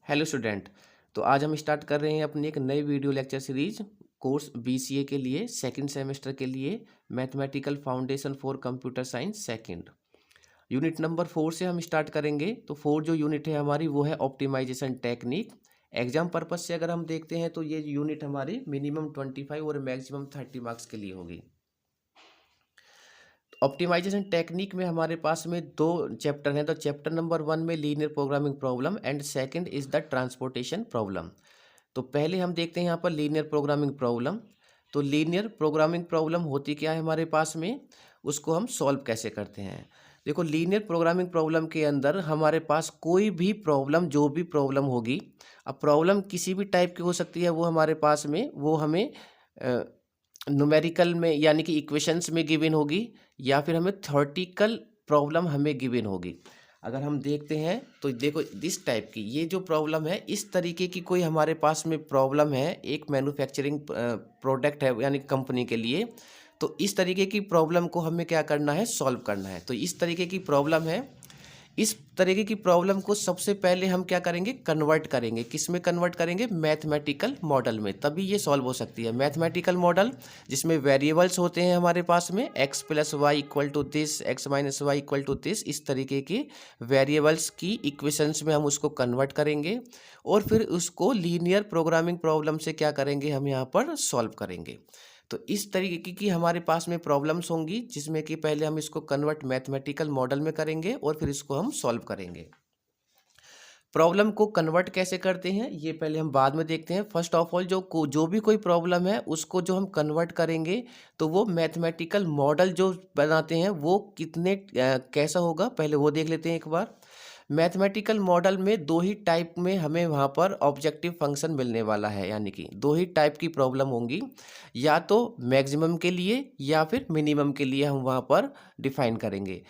Hello student. तो आज हम स्टार्ट कर रहे हैं अपनी एक नई video lecture series course BCA के लिए सेकंड सेमेस्टर के लिए mathematical foundation for computer science second unit number 4 से हम स्टार्ट करेंगे। तो 4 जो यूनिट है हमारी वो है ऑप्टिमाइजेशन टेक्निक। एग्जाम पर्पज से अगर हम देखते हैं तो ये यूनिट हमारी मिनिमम 25 और मैक्सिमम 30 मार्क्स के लिए होगी। ऑप्टिमाइजेशन टेक्निक में हमारे पास में दो चैप्टर हैं। तो चैप्टर नंबर 1 में linear programming problem and second is the transportation problem. तो पहले हम देखते हैं यहाँ पर लीनियर प्रोग्रामिंग प्रॉब्लम। तो लीनियर प्रोग्रामिंग प्रॉब्लम होती क्या है हमारे पास में, उसको हम सॉल्व कैसे करते हैं। देखो, लीनियर प्रोग्रामिंग प्रॉब्लम के अंदर हमारे पास कोई भी प्रॉब्लम, जो भी प्रॉब्लम होगी, अब प्रॉब्लम किसी भी टाइप की हो सकती है, वो हमारे पास में वो हमें न्यूमेरिकल में यानी कि इक्वेशंस में गिवन होगी या फिर हमें थ्योरेटिकल प्रॉब्लम हमें गिवन होगी। अगर हम देखते हैं तो देखो दिस टाइप की ये जो प्रॉब्लम है, इस तरीके की कोई हमारे पास में प्रॉब्लम है, एक मैन्युफैक्चरिंग प्रोडक्ट है यानी कंपनी के लिए। तो इस तरीके की प्रॉब्लम को हमें क्या करना है, सॉल्व करना है। तो इस तरीके की प्रॉब्लम है, इस तरीके की प्रॉब्लम को सबसे पहले हम क्या करेंगे, कन्वर्ट करेंगे। किस में कन्वर्ट करेंगे, मैथमेटिकल मॉडल में, तभी ये सॉल्व हो सकती है। मैथमेटिकल मॉडल जिसमें वेरिएबल्स होते हैं हमारे पास में x plus y equal to this, x minus y equal to this, इस तरीके के वेरिएबल्स की इक्वेशंस में हम उसको कन्वर्ट करेंगे और फिर उसको लीनियर प्रोग्रामिंग प्रॉब्लम से क्या करेंगे, हम यहाँ पर सॉल्व करेंगे। तो इस तरीके की हमारे पास में प्रॉब्लम्स होंगी जिसमें कि पहले हम इसको कन्वर्ट मैथमेटिकल मॉडल में करेंगे और फिर इसको हम सॉल्व करेंगे। प्रॉब्लम को कन्वर्ट कैसे करते हैं ये पहले हम बाद में देखते हैं। फर्स्ट ऑफ ऑल जो भी कोई प्रॉब्लम है उसको जो हम कन्वर्ट करेंगे तो वो मैथमेटिकल मॉडल जो बनाते हैं वो कितने कैसा होगा, पहले वो देख लेते हैं एक बार। मैथमेटिकल मॉडल में दो ही टाइप में हमें वहाँ पर ऑब्जेक्टिव फंक्शन मिलने वाला है, यानी कि दो ही टाइप की प्रॉब्लम होंगी, या तो मैक्सिमम के लिए या फिर मिनिमम के लिए हम वहाँ पर डिफाइन करेंगे।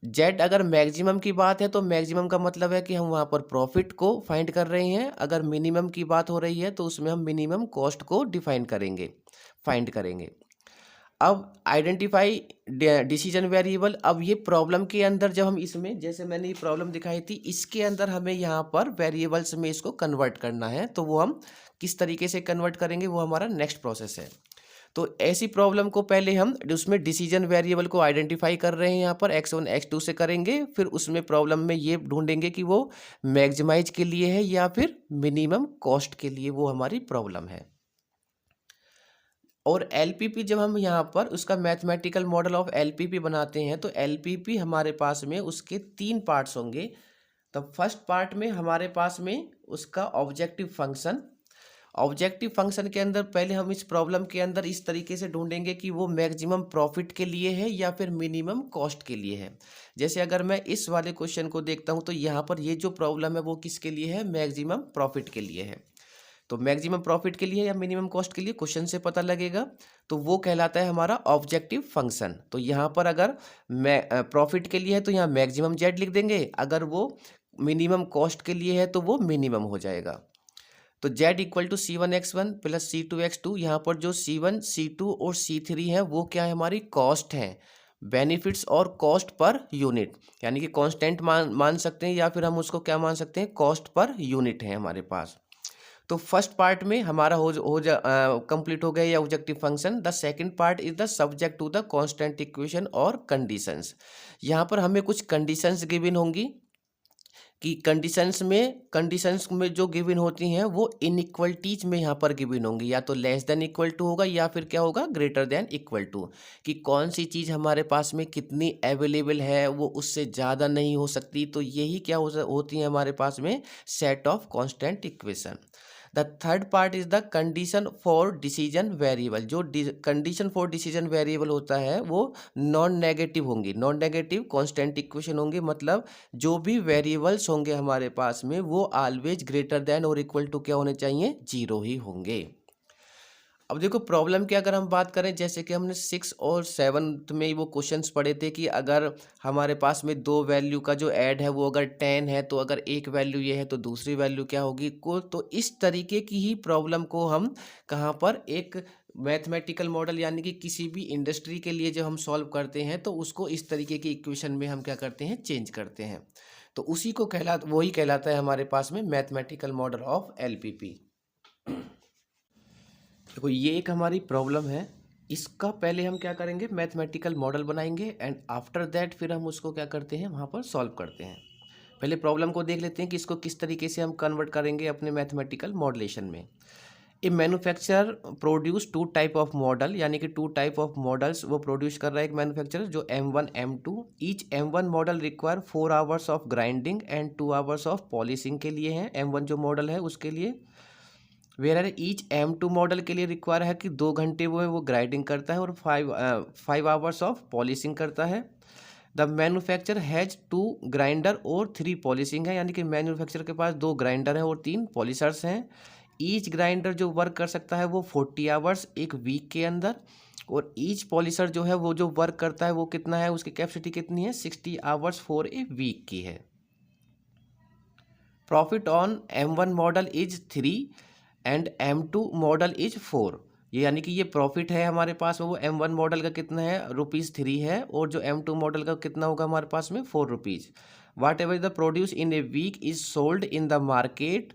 जेड अगर मैक्सिमम की बात है तो मैक्सिमम का मतलब है कि हम वहाँ पर प्रॉफिट को फाइंड कर रहे हैं। अगर मिनिमम की बात हो रही है तो उसमें हम मिनिमम कॉस्ट को डिफाइन करेंगे, फाइंड करेंगे। अब आइडेंटिफाई डिसीजन वेरिएबल। अब ये प्रॉब्लम के अंदर जब हम इसमें, जैसे मैंने ये प्रॉब्लम दिखाई थी, इसके अंदर हमें यहाँ पर वेरिएबल्स में इसको कन्वर्ट करना है। तो वो हम किस तरीके से कन्वर्ट करेंगे वो हमारा नेक्स्ट प्रोसेस है। तो ऐसी प्रॉब्लम को पहले हम उसमें डिसीजन वेरिएबल को आइडेंटिफाई कर रहे हैं, यहाँ पर x1 x2 से करेंगे। फिर उसमें प्रॉब्लम में ये ढूंढेंगे कि वो मैक्सिमाइज के लिए है या फिर मिनिमम कॉस्ट के लिए वो हमारी प्रॉब्लम है। और एलपीपी जब हम यहाँ पर उसका मैथमेटिकल मॉडल ऑफ एलपीपी बनाते हैं तो एलपीपी हमारे पास में उसके 3 पार्ट्स होंगे। तो फर्स्ट पार्ट में हमारे पास में उसका ऑब्जेक्टिव फंक्शन। ऑब्जेक्टिव फंक्शन के अंदर पहले हम इस प्रॉब्लम के अंदर इस तरीके से ढूंढेंगे कि वो मैक्सिमम प्रॉफिट के लिए है या फिर मिनिमम कॉस्ट के लिए है। जैसे अगर मैं इस वाले क्वेश्चन को देखता हूँ तो यहाँ पर ये जो प्रॉब्लम है वो किसके लिए है, मैक्सिमम प्रॉफिट के लिए है। तो मैक्सिमम प्रॉफिट के लिए या मिनिमम कॉस्ट के लिए क्वेश्चन से पता लगेगा। तो वो कहलाता है हमारा ऑब्जेक्टिव फंक्शन। तो यहाँ पर अगर मैं प्रॉफिट के लिए है तो यहाँ मैक्सिमम जेड लिख देंगे, अगर वो मिनिमम कॉस्ट के लिए है तो वो मिनिमम हो जाएगा। तो z equal to C1x1 plus C2x2। यहाँ पर जो C1, C2 और C3 है वो क्या है, हमारी कॉस्ट है, बेनिफिट्स और कॉस्ट पर यूनिट, यानी कि कांस्टेंट मान सकते हैं या फिर हम उसको क्या मान सकते हैं, कॉस्ट पर यूनिट है हमारे पास। तो फर्स्ट पार्ट में हमारा कंप्लीट हो गया ये objective function. The second part is the subject to the constant equation और कंडीशंस। यहाँ पर हमें कुछ कंडीशंस गिवन होंगी कि कंडीशंस में जो गिवन होती हैं वो इनइक्वलिटीज में यहाँ पर गिवन होंगी, या तो लेस देन इक्वल टू होगा या फिर क्या होगा, ग्रेटर देन इक्वल टू, कि कौन सी चीज़ हमारे पास में कितनी अवेलेबल है, वो उससे ज़्यादा नहीं हो सकती। तो यही क्या होती है हमारे पास में set of constant equation. The third part is the condition for decision variable. जो कंडीशन फॉर डिसीजन वेरिएबल होता है वो नॉन नेगेटिव होंगी, नॉन नेगेटिव कांस्टेंट इक्वेशन होंगे, मतलब जो भी वेरिएबल्स होंगे हमारे पास में वो ऑलवेज ग्रेटर देन और इक्वल टू क्या होने चाहिए, 0 ही होंगे। अब देखो प्रॉब्लम की अगर हम बात करें, जैसे कि हमने 6 और 7 में वो क्वेश्चंस पढ़े थे कि अगर हमारे पास में दो वैल्यू का जो ऐड है वो अगर 10 है तो अगर एक वैल्यू ये है तो दूसरी वैल्यू क्या होगी को। तो इस तरीके की ही प्रॉब्लम को हम कहाँ पर एक मैथमेटिकल मॉडल यानी कि किसी भी इंडस्ट्री के लिए जब हम सॉल्व करते हैं तो उसको इस तरीके की इक्वेशन में हम क्या करते हैं, चेंज करते हैं। तो उसी को वही कहलाता है हमारे पास में मैथमेटिकल मॉडल ऑफ एलपीपी। देखो ये एक हमारी प्रॉब्लम है, इसका पहले हम क्या करेंगे, मैथमेटिकल मॉडल बनाएंगे एंड आफ्टर दैट फिर हम उसको क्या करते हैं, वहाँ पर सॉल्व करते हैं। पहले प्रॉब्लम को देख लेते हैं कि इसको किस तरीके से हम कन्वर्ट करेंगे अपने मैथमेटिकल मॉडलेशन में। A manufacturer produce two type of model, यानी कि टू टाइप ऑफ मॉडल्स वो प्रोड्यूस कर रहा है एक मैन्युफैक्चरर, जो M1 M2। Each M1 model require 4 hours of grinding and 2 hours of polishing के लिए है, M1 जो मॉडल है उसके लिए। वेयर ईच M2 मॉडल के लिए रिक्वायर है कि 2 घंटे वो ग्राइंडिंग करता है और 5 आवर्स ऑफ पॉलिशिंग करता है। द मैन्युफैक्चर हैज 2 ग्राइंडर और 3 पॉलिशिंग है, यानी कि मैन्युफैक्चर के पास 2 ग्राइंडर हैं और 3 पॉलिशर्स हैं। ईच ग्राइंडर जो वर्क कर सकता है वो 40 आवर्स एक वीक के अंदर, और ईच पॉलिशर जो है वो जो वर्क करता है वो कितना है, उसकी कैपेसिटी कितनी है, 60 आवर्स फॉर ए वीक की है। Profit on M1 model is 3 and M2 model is 4। ये यानी कि ये प्रॉफिट है हमारे पास वो M1 मॉडल का कितना है, ₹3 है, और जो M2 मॉडल का कितना होगा हमारे पास में, ₹4। Whatever the produce in a week is sold in the market,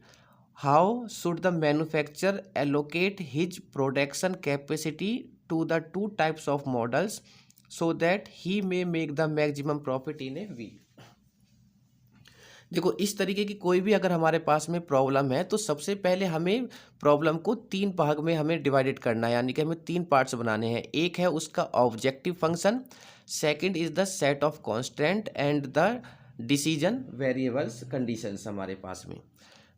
how should the manufacture allocate his production capacity to the 2 types of models so that he may make the maximum profit in a week. देखो इस तरीके की कोई भी अगर हमारे पास में प्रॉब्लम है तो सबसे पहले हमें प्रॉब्लम को 3 भाग में हमें डिवाइडेड करना है, यानी कि हमें 3 पार्ट्स बनाने हैं। एक है उसका objective function, second is the set of constant and the decision variables conditions हमारे पास में।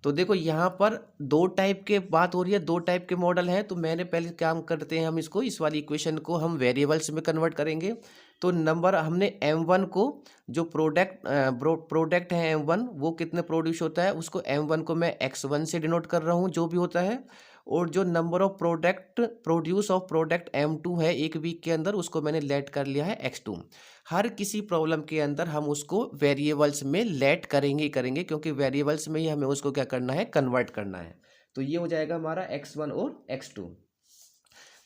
तो देखो यहाँ पर 2 टाइप के बात हो रही है, 2 टाइप के मॉडल हैं, तो मैंने पहले काम करते हैं हम इसको, इस वाली इक्वेशन को हम वेरिएबल्स में कन्वर्ट करेंगे। तो नंबर हमने M1 को, जो प्रोडक्ट है M1 वो कितने प्रोड्यूस होता है, उसको M1 को मैं X1 से डिनोट कर रहा हूँ जो भी होता है, और जो number of produce of product M2 है एक वीक के अंदर, उसको मैंने लेट कर लिया है X2। हर किसी प्रॉब्लम के अंदर हम उसको वेरिएबल्स में लेट करेंगे ही करेंगे, क्योंकि वेरिएबल्स में ही हमें उसको क्या करना है, कन्वर्ट करना है। तो ये हो जाएगा हमारा X1 और X2।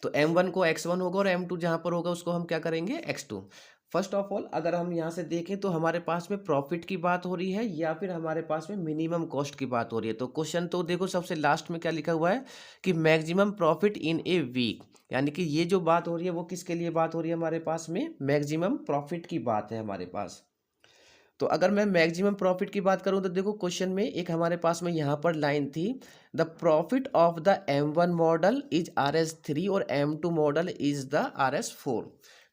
तो M1 को X1 होगा और M2 जहाँ पर होगा उसको हम क्या करेंगे, X2। फर्स्ट ऑफ ऑल अगर हम यहाँ से देखें तो हमारे पास में प्रॉफिट की बात हो रही है या फिर हमारे पास में मिनिमम कॉस्ट की बात हो रही है। तो क्वेश्चन तो देखो सबसे लास्ट में क्या लिखा हुआ है कि maximum profit in a week, यानी कि ये जो बात हो रही है वो किसके लिए बात हो रही है, हमारे पास में मैक्सिमम प्रॉफिट की बात है हमारे पास। तो अगर मैं मैक्सिमम प्रॉफिट की बात करूं तो देखो क्वेश्चन में एक हमारे पास में यहाँ पर लाइन थी, the profit of the M1 model is RS3 और M2 model is the RS4।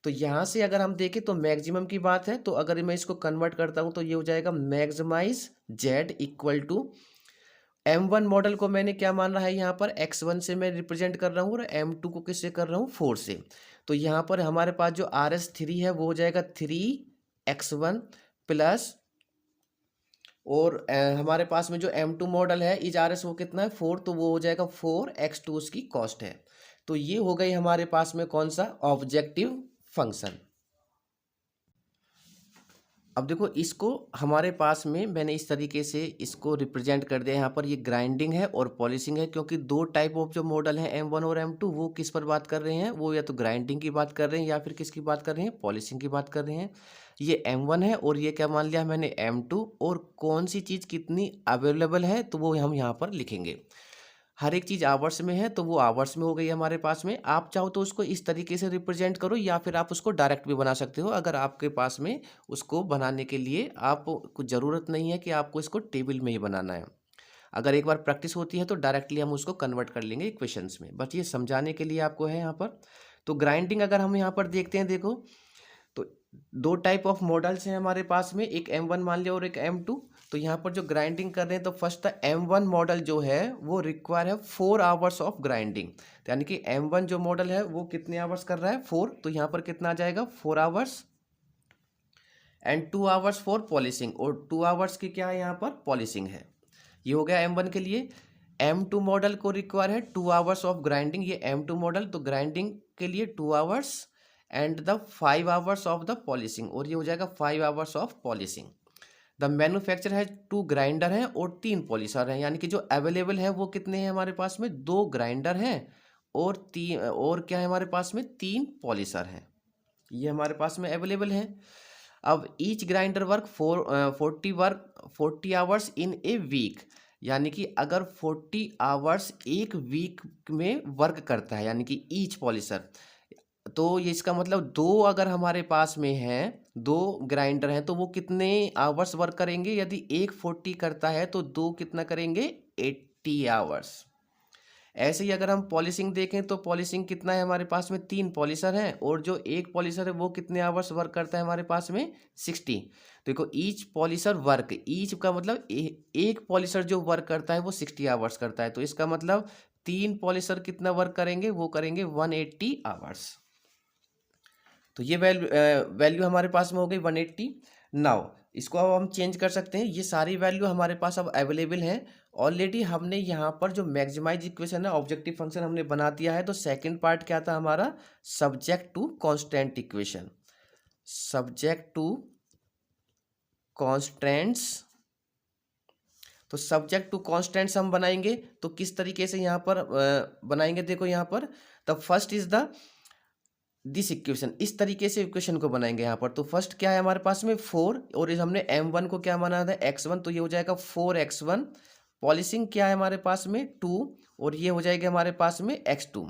तो यहाँ से अगर हम देखें तो मैक्सिमम की बात है, तो अगर मैं इसको कन्वर्ट करता हूँ तो ये हो जाएगा maximise Z equal to M1 model को मैंने क्या मान रहा है यहाँ पर, X1 से मैं रिप्रेजेंट कर रहा हूँ और M2 को किससे कर रहा हूँ, 4 से। तो यहाँ पर हमारे पास जो RS3 है वो हो जाएगा 3X1 प्लस, और हमारे पास में जो M2 मॉडल है इज RS वो कितना है, 4, तो वो हो जाएगा 4X2 उसकी कॉस्ट है। तो ये हो गई हमारे पास में कौन सा, ऑब्जेक्टिव फंक्शन। अब देखो इसको हमारे पास में मैंने इस तरीके से इसको रिप्रेजेंट कर दिया, यहाँ पर ये ग्राइंडिंग है और पॉलिशिंग है, क्योंकि 2 टाइप ऑफ जो मॉडल है M1 और M2 वो किस पर बात कर रहे हैं, वो या तो ग्राइंडिंग की बात कर रहे हैं या फिर किसकी बात कर रहे हैं, पॉलिशिंग की बात कर रहे हैं। ये M1 है और ये क्या मान लिया मैंने M2, और कौन सी चीज़ कितनी अवेलेबल है तो वो हम यहाँ पर लिखेंगे। हर एक चीज़ आवर्स में है तो वो आवर्स में हो गई हमारे पास में। आप चाहो तो उसको इस तरीके से रिप्रेजेंट करो या फिर आप उसको डायरेक्ट भी बना सकते हो, अगर आपके पास में उसको बनाने के लिए आपको ज़रूरत नहीं है कि आपको इसको टेबल में ही बनाना है। अगर एक बार प्रैक्टिस होती है तो डायरेक्टली हम उसको कन्वर्ट कर लेंगे इक्वेशंस में, बस ये समझाने के लिए आपको है यहाँ पर। तो ग्राइंडिंग अगर हम यहाँ पर देखते हैं, देखो तो 2 टाइप ऑफ मॉडल्स हैं हमारे पास में, एक M1 मान लिया और एक M2। तो यहाँ पर जो ग्राइंडिंग कर रहे हैं तो फर्स्ट था M1 मॉडल जो है वो रिक्वायर है 4 आवर्स ऑफ ग्राइंडिंग, तो यानी कि M1 जो मॉडल है वो कितने आवर्स कर रहा है, 4। तो यहाँ पर कितना आ जाएगा, 4 hours and 2 hours for polishing, और 2 आवर्स की क्या है यहाँ पर, पॉलिशिंग है। ये हो गया M1 के लिए। M2 मॉडल को रिक्वायर है 2 आवर्स ऑफ ग्राइंडिंग, ये M2 मॉडल, तो ग्राइंडिंग के लिए 2 hours and the 5 hours of the polishing, और ये हो जाएगा 5 hours of polishing. The manufacture है 2 ग्राइंडर हैं और 3 पॉलिशर हैं, यानी कि जो अवेलेबल है वो कितने हैं हमारे पास में, 2 ग्राइंडर हैं और 3, और क्या है हमारे पास में, 3 पॉलिशर हैं, ये हमारे पास में अवेलेबल हैं। अब each grinder work 40 hours in a week, यानी कि अगर 40 आवर्स एक वीक में वर्क करता है, यानी कि ईच पॉलिशर, तो ये इसका मतलब दो अगर हमारे पास में है, दो ग्राइंडर हैं, तो वो कितने आवर्स वर्क करेंगे? यदि एक 40 करता है तो दो कितना करेंगे? 80 आवर्स। ऐसे ही अगर हम पॉलिशिंग देखें तो पॉलिशिंग कितना है हमारे पास में? 3 पॉलिशर हैं, और जो एक पॉलिशर है वो कितने आवर्स वर्क करता है हमारे पास में? 60। देखो ईच पॉलिशर वर्क, ईच का मतलब एक पॉलिशर जो वर्क करता है वो 60 आवर्स करता है, तो इसका मतलब 3 पॉलिशर कितना वर्क करेंगे? वो करेंगे 180 आवर्स। तो ये वैल्यू हमारे पास में हो गई 180। नाउ इसको अब हम चेंज कर सकते हैं, ये सारी वैल्यू हमारे पास अब अवेलेबल हैं ऑलरेडी। हमने यहाँ पर जो मैक्सिमाइज इक्वेशन है, ऑब्जेक्टिव फंक्शन हमने बना दिया है। तो सेकंड पार्ट क्या था हमारा? Subject to constant equation, subject to constants. तो सब्जेक्ट टू कांस्टेंट्स हम बनाएंगे तो किस तरीके से यहाँ पर बनाएंगे? देखो यहाँ पर the first is the this equation, इस तरीके से इक्वेशन को बनाएंगे यहाँ पर। तो फर्स्ट क्या है हमारे पास में? 4, और इस हमने m1 को क्या माना था? x1, तो ये हो जाएगा 4x1। पॉलिशिंग क्या है हमारे पास में? 2, और ये हो जाएगा हमारे पास में x2।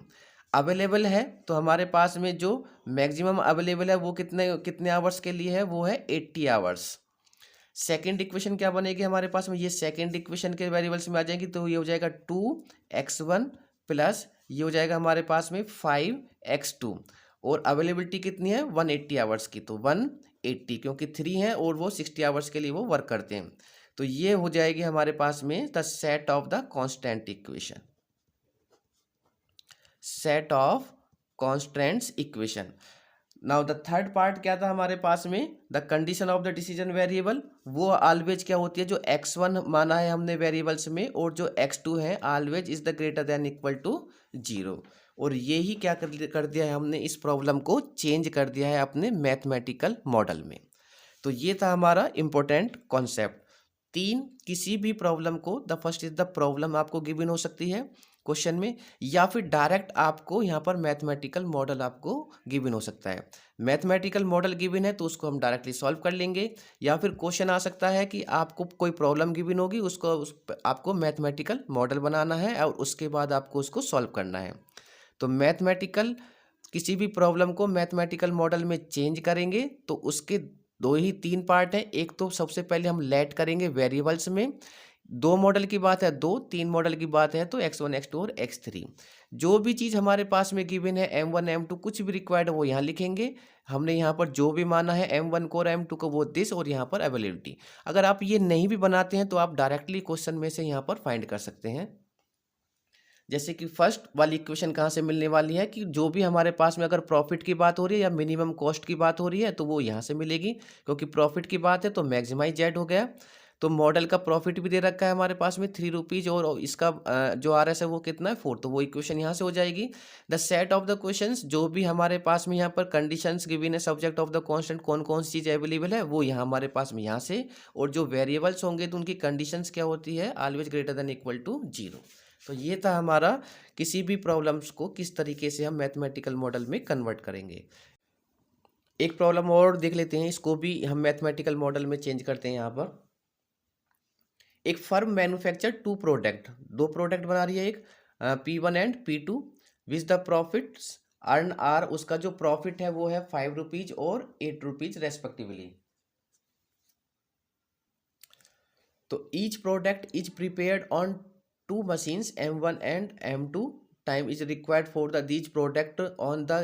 अवेलेबल है तो हमारे पास में जो मैक्सिमम अवेलेबल है वो कितने कितने आवर्स के लिए है? वो है 80 आवर्स। सेकेंड इक्वेशन क्या बनेगी हमारे पास में? ये सेकेंड इक्वेशन के वेरिएबल्स में आ जाएगी, तो ये हो जाएगा 2x1 प्लस ये हो जाएगा हमारे पास में 5x2, और अवेलेबिलिटी कितनी है? 180 आवर्स की, तो 180 क्योंकि 3 है और वो 60 आवर्स के लिए वो वर्क करते हैं। तो ये हो जाएगी हमारे पास में the set of the constant equation, set of constants equation. Now the third part क्या था हमारे पास में? The condition of the decision variable. वो ऑलवेज क्या होती है? जो x1 माना है हमने वेरिएबल्स में, और जो x2 है always is the greater than equal to 0। और ये ही क्या कर दिया है हमने? इस प्रॉब्लम को चेंज कर दिया है अपने मैथमेटिकल मॉडल में। तो ये था हमारा इंपॉर्टेंट कॉन्सेप्ट। किसी भी प्रॉब्लम को, the first is the problem आपको गिवन हो सकती है क्वेश्चन में, या फिर डायरेक्ट आपको यहाँ पर मैथमेटिकल मॉडल आपको गिवन हो सकता है। मैथमेटिकल मॉडल गिवन है तो उसको हम डायरेक्टली सॉल्व कर लेंगे, या फिर क्वेश्चन आ सकता है कि आपको कोई प्रॉब्लम गिवन होगी, आपको मैथमेटिकल मॉडल बनाना है और उसके बाद आपको उसको सॉल्व करना है। तो मैथमेटिकल किसी भी प्रॉब्लम को मैथमेटिकल मॉडल में चेंज करेंगे तो उसके दो ही 3 पार्ट हैं। एक तो सबसे पहले हम लेट करेंगे वेरिएबल्स में, 2 मॉडल की बात है 2, 3 मॉडल की बात है तो x1 x2 और x3। जो भी चीज़ हमारे पास में गिवन है m1 m2 कुछ भी रिक्वायर्ड है वो यहाँ लिखेंगे। हमने यहाँ पर जो भी माना है m1 को और m2 को वो दिस, और यहाँ पर अवेलेबिलिटी। अगर आप ये नहीं भी बनाते हैं तो आप डायरेक्टली क्वेश्चन में से यहाँ पर फाइंड कर सकते हैं। जैसे कि फर्स्ट वाली इक्वेशन कहाँ से मिलने वाली है कि जो भी हमारे पास में अगर प्रॉफिट की बात हो रही है या मिनिमम कॉस्ट की बात हो रही है तो वो यहाँ से मिलेगी, क्योंकि प्रॉफिट की बात है तो मैक्सिमाइज जेड हो गया। तो मॉडल का प्रॉफिट भी दे रखा है हमारे पास में 3 रुपीज़, और इसका जो आर एस है वो कितना है 4, तो वो इक्वेशन यहाँ से हो जाएगी। The set of the questions, जो भी हमारे पास में यहाँ पर कंडीशंस गिवन है सब्जेक्ट ऑफ द कांस्टेंट, कौन कौन सी चीज़ अवेलेबल है वो यहाँ हमारे पास में यहाँ से, और जो वेरिएबल्स होंगे तो उनकी कंडीशंस क्या होती है? Always greater than equal to 0। तो ये था हमारा किसी भी प्रॉब्लम्स को किस तरीके से हम मैथमेटिकल मॉडल में कन्वर्ट करेंगे। एक प्रॉब्लम और देख लेते हैं, इसको भी हम मैथमेटिकल मॉडल में चेंज करते हैं। यहाँ पर एक फर्म मैन्युफैक्चर 2 प्रोडक्ट, 2 प्रोडक्ट बना रही है, एक P1 and P2, which the profits earn are, उसका जो प्रॉफिट है वो है 5 रुपीज और 8 रुपीज रेस्पेक्टिवली। तो each product is prepared on 2 machines M1 and M2, time is required for the these product on the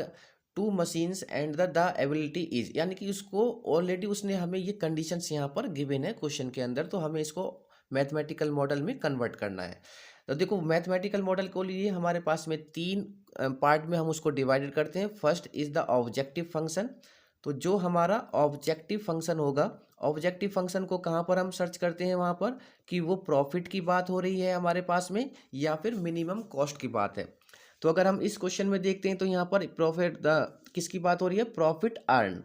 2 machines and the ability is, यानी कि उसको ऑलरेडी उसने हमें ये कंडीशंस यहाँ पर गिवन है क्वेश्चन के अंदर, तो हमें इसको मैथमेटिकल मॉडल में कन्वर्ट करना है। तो देखो मैथमेटिकल मॉडल को लिए हमारे पास में 3 पार्ट में हम उसको डिवाइडेड करते हैं। First is the objective function. तो जो हमारा ऑब्जेक्टिव फंक्शन होगा, ऑब्जेक्टिव फंक्शन को कहाँ पर हम सर्च करते हैं? वहाँ पर कि वो प्रॉफिट की बात हो रही है हमारे पास में या फिर मिनिमम कॉस्ट की बात है। तो अगर हम इस क्वेश्चन में देखते हैं तो यहाँ पर प्रॉफिट किसकी बात हो रही है? प्रॉफिट अर्न,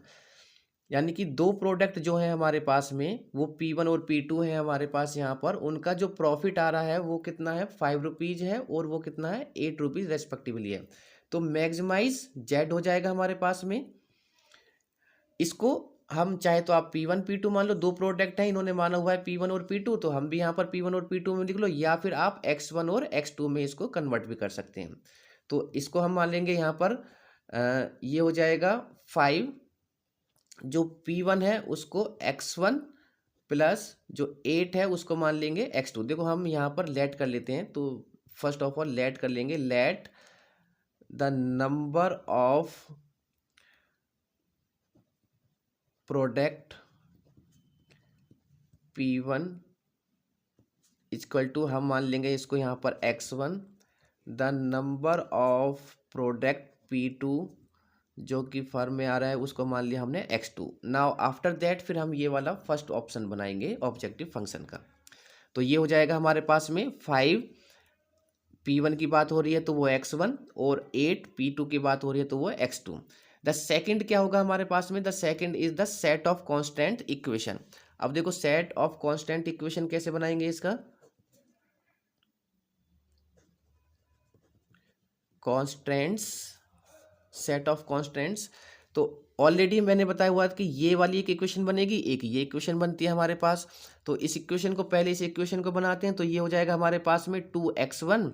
यानी कि 2 प्रोडक्ट जो है हमारे पास में वो P1 और P2 है हमारे पास यहाँ पर, उनका जो प्रॉफिट आ रहा है वो कितना है? 5 रुपीज़ है, और वो कितना है? 8 रुपीज़ रेस्पेक्टिवली है। तो मैक्सिमाइज जेड हो जाएगा हमारे पास में। इसको हम चाहे तो आप P1 P2 मान लो, दो प्रोडक्ट हैं, इन्होंने माना हुआ है P1 और P2, तो हम भी यहाँ पर P1 और P2 में लिख लो, या फिर आप X1 और X2 में इसको कन्वर्ट भी कर सकते हैं। तो इसको हम मान लेंगे यहाँ पर ये हो जाएगा 5, जो P1 है उसको X1 प्लस जो 8 है उसको मान लेंगे X2। देखो हम यहाँ पर लेट कर लेते हैं, तो फर्स्ट ऑफ ऑल लेट कर लेंगे, let the number of product P1 equal to, हम मान लेंगे इसको यहाँ पर X1, the number of product P2 जो कि फॉर्म में आ रहा है उसको मान लिया हमने X2। नाउ आफ्टर दैट फिर हम ये वाला फर्स्ट ऑप्शन बनाएंगे ऑब्जेक्टिव फंक्शन का। तो ये हो जाएगा हमारे पास में 5 P1 की बात हो रही है तो वो X1, और 8 P2 की बात हो रही है तो वो X2। द सेकंड क्या होगा हमारे पास में, the second is the set of constant equation. अब देखो सेट ऑफ कांस्टेंट इक्वेशन कैसे बनाएंगे इसका, कॉन्स्टेंट्स, सेट ऑफ कॉन्स्टेंट्स। तो ऑलरेडी मैंने बताया हुआ था कि ये वाली एक इक्वेशन बनेगी, एक ये इक्वेशन बनती है हमारे पास। तो इस इक्वेशन को पहले इस इक्वेशन को बनाते हैं, तो ये हो जाएगा हमारे पास में 2x1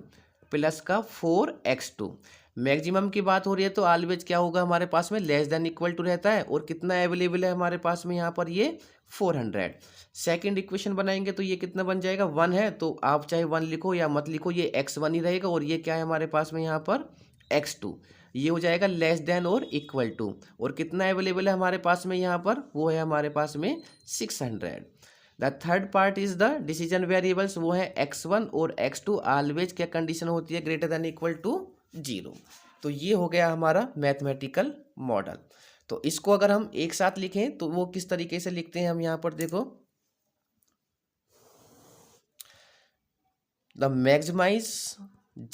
प्लस का 4x2। मैक्सिमम की बात हो रही है तो ऑलवेज क्या होगा हमारे पास में, लेस देन इक्वल टू रहता है, और कितना अवेलेबल है हमारे पास में यहाँ पर, ये 400। सेकंड इक्वेशन बनाएंगे तो ये कितना बन जाएगा, 1 है, तो आप चाहे 1 लिखो या मत लिखो, ये x1 ही रहेगा, और ये क्या है हमारे पास में यहाँ पर x2। ये हो जाएगा लेस देन और इक्वल टू, और कितना अवेलेबल है हमारे पास में यहाँ पर, वो है हमारे पास में 600। The third part is the decision variables, वो है x1 और x2, ऑलवेज क्या कंडीशन होती है, ग्रेटर देन इक्वल टू 0। तो ये हो गया हमारा मैथमेटिकल मॉडल। तो इसको अगर हम एक साथ लिखें तो वो किस तरीके से लिखते हैं हम यहाँ पर देखो, the maximise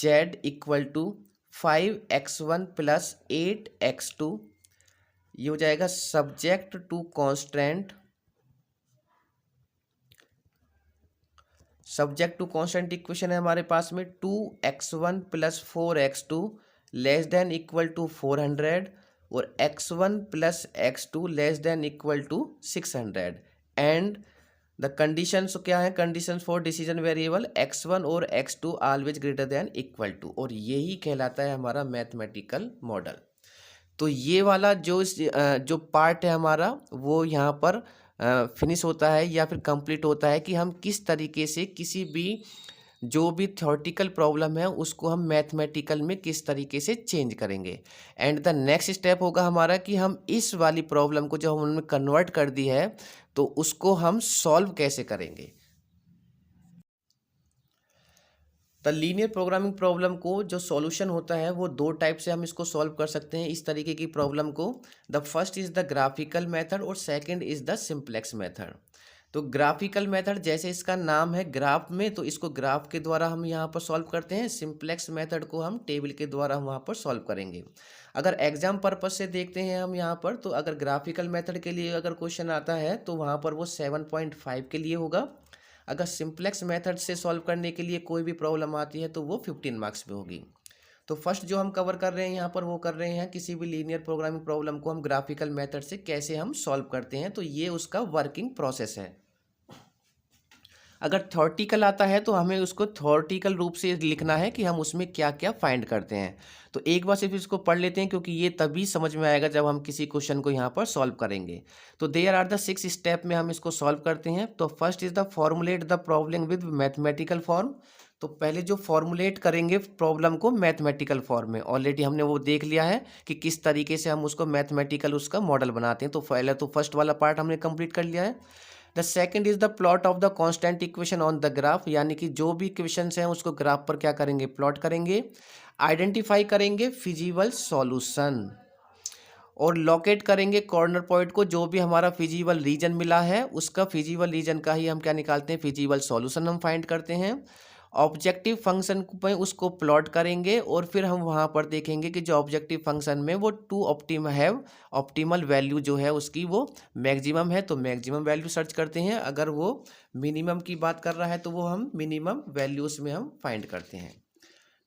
z equal to 5x1 plus 8x2, ये हो जाएगा subject to constant, subject to constant equation है हमारे पास में 2x1 plus 4x2 less than equal to 400, और x1 plus x2 less than equal to 600। And the conditions क्या है, conditions for decision variable x1 और x2 always greater than equal to, और यही कहलाता है हमारा मैथमेटिकल मॉडल। तो ये वाला जो पार्ट है हमारा वो यहाँ पर फिनिश होता है या फिर कंप्लीट होता है कि हम किस तरीके से किसी भी जो भी थ्योरेटिकल प्रॉब्लम है उसको हम मैथमेटिकल में किस तरीके से चेंज करेंगे। एंड द नेक्स्ट स्टेप होगा हमारा कि हम इस वाली प्रॉब्लम को जो हमने कन्वर्ट कर दी है तो उसको हम सॉल्व कैसे करेंगे। द लीनियर प्रोग्रामिंग प्रॉब्लम को जो सॉल्यूशन होता है वो दो टाइप से हम इसको सॉल्व कर सकते हैं इस तरीके की प्रॉब्लम को। The first is the graphical method और second is the simplex method. तो ग्राफिकल मेथड जैसे इसका नाम है ग्राफ में, तो इसको ग्राफ के द्वारा हम यहाँ पर सॉल्व करते हैं। सिंप्लेक्स मेथड को हम टेबल के द्वारा हम वहाँ पर सॉल्व करेंगे। अगर एग्जाम पर्पज से देखते हैं हम यहाँ पर, तो अगर ग्राफिकल मेथड के लिए अगर क्वेश्चन आता है तो वहाँ पर वो 7.5 के लिए होगा। अगर सिंप्लेक्स मेथड से सॉल्व करने के लिए कोई भी प्रॉब्लम आती है तो वो 15 मार्क्स में होगी। तो फर्स्ट जो हम कवर कर रहे हैं यहाँ पर वो कर रहे हैं किसी भी लीनियर प्रोग्रामिंग प्रॉब्लम को हम ग्राफिकल मेथड से कैसे हम सॉल्व करते हैं, तो ये उसका वर्किंग प्रोसेस है। अगर थ्योरेटिकल आता है तो हमें उसको थ्योरेटिकल रूप से लिखना है कि हम उसमें क्या क्या फाइंड करते हैं। तो एक बार सिर्फ इसको पढ़ लेते हैं क्योंकि ये तभी समझ में आएगा जब हम किसी क्वेश्चन को यहाँ पर सॉल्व करेंगे। तो देयर आर द 6 स्टेप में हम इसको सॉल्व करते हैं। तो first is the formulate the problem with mathematical form. तो पहले जो फॉर्मुलेट करेंगे प्रॉब्लम को मैथमेटिकल फॉर्म में, ऑलरेडी हमने वो देख लिया है कि किस तरीके से हम उसको मैथमेटिकल उसका मॉडल बनाते हैं। तो पहले तो फर्स्ट वाला पार्ट हमने कंप्लीट कर लिया है। The second is the plot of the constant equation on the graph, यानी कि जो भी इक्वेशंस हैं उसको ग्राफ पर क्या करेंगे, प्लॉट करेंगे। आइडेंटिफाई करेंगे फिजिबल सॉल्यूशन और लोकेट करेंगे कॉर्नर पॉइंट को, जो भी हमारा फिजिबल रीजन मिला है उसका फिजिबल रीजन का ही हम क्या निकालते हैं, फिजिबल सॉल्यूशन हम फाइंड करते हैं। ऑब्जेक्टिव फंक्शन में उसको प्लॉट करेंगे और फिर हम वहाँ पर देखेंगे कि जो ऑब्जेक्टिव फंक्शन में वो ऑप्टिमल वैल्यू जो है उसकी वो मैक्सिमम है, तो मैक्सिमम वैल्यू सर्च करते हैं। अगर वो मिनिमम की बात कर रहा है तो वो हम मिनिमम वैल्यूज में हम फाइंड करते हैं।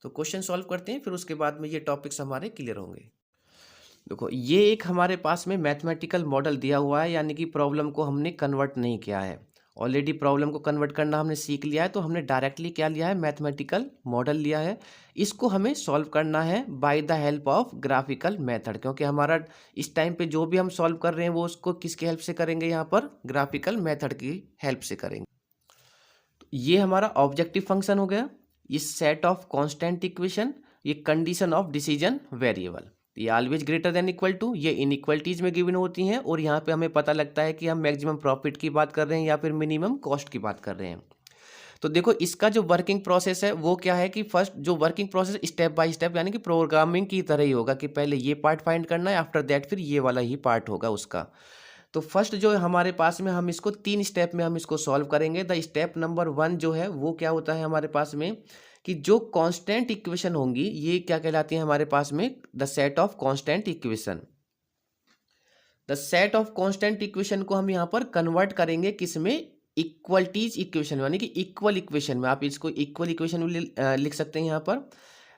तो क्वेश्चन सॉल्व करते हैं, फिर उसके बाद में ये टॉपिक्स हमारे क्लियर होंगे। देखो ये एक हमारे पास में मैथमेटिकल मॉडल दिया हुआ है, यानी कि प्रॉब्लम को हमने कन्वर्ट नहीं किया है। ऑलरेडी प्रॉब्लम को कन्वर्ट करना हमने सीख लिया है, तो हमने डायरेक्टली क्या लिया है, मैथमेटिकल मॉडल लिया है। इसको हमें सॉल्व करना है by the help of graphical method, क्योंकि हमारा इस टाइम पे जो भी हम सॉल्व कर रहे हैं वो उसको किसकी हेल्प से करेंगे, यहाँ पर ग्राफिकल मेथड की हेल्प से करेंगे। तो ये हमारा ऑब्जेक्टिव फंक्शन हो गया, ये सेट ऑफ कॉन्स्टेंट इक्वेशन, ये कंडीशन ऑफ डिसीजन वेरिएबल, ये always greater than equal to, ये इनइक्वलिटीज में गिवन होती हैं, और यहाँ पे हमें पता लगता है कि हम मैक्सिमम प्रॉफिट की बात कर रहे हैं या फिर मिनिमम कॉस्ट की बात कर रहे हैं। तो देखो इसका जो वर्किंग प्रोसेस है वो क्या है कि फर्स्ट जो working process step by step यानी कि प्रोग्रामिंग की तरह ही होगा कि पहले ये पार्ट फाइंड करना है, आफ्टर दैट फिर ये वाला ही पार्ट होगा उसका। तो फर्स्ट जो हमारे पास में हम इसको 3 स्टेप में हम इसको सॉल्व करेंगे। द स्टेप नंबर 1 जो है वो क्या होता है हमारे पास में कि जो कांस्टेंट इक्वेशन होंगी ये क्या कहलाती है हमारे पास में, the set of constant equation. The set of constant equation को हम यहाँ पर कन्वर्ट करेंगे किसमें, इक्वलिटीज इक्वेशन यानी कि इक्वल इक्वेशन में। आप इसको इक्वल इक्वेशन लिख सकते हैं यहाँ पर,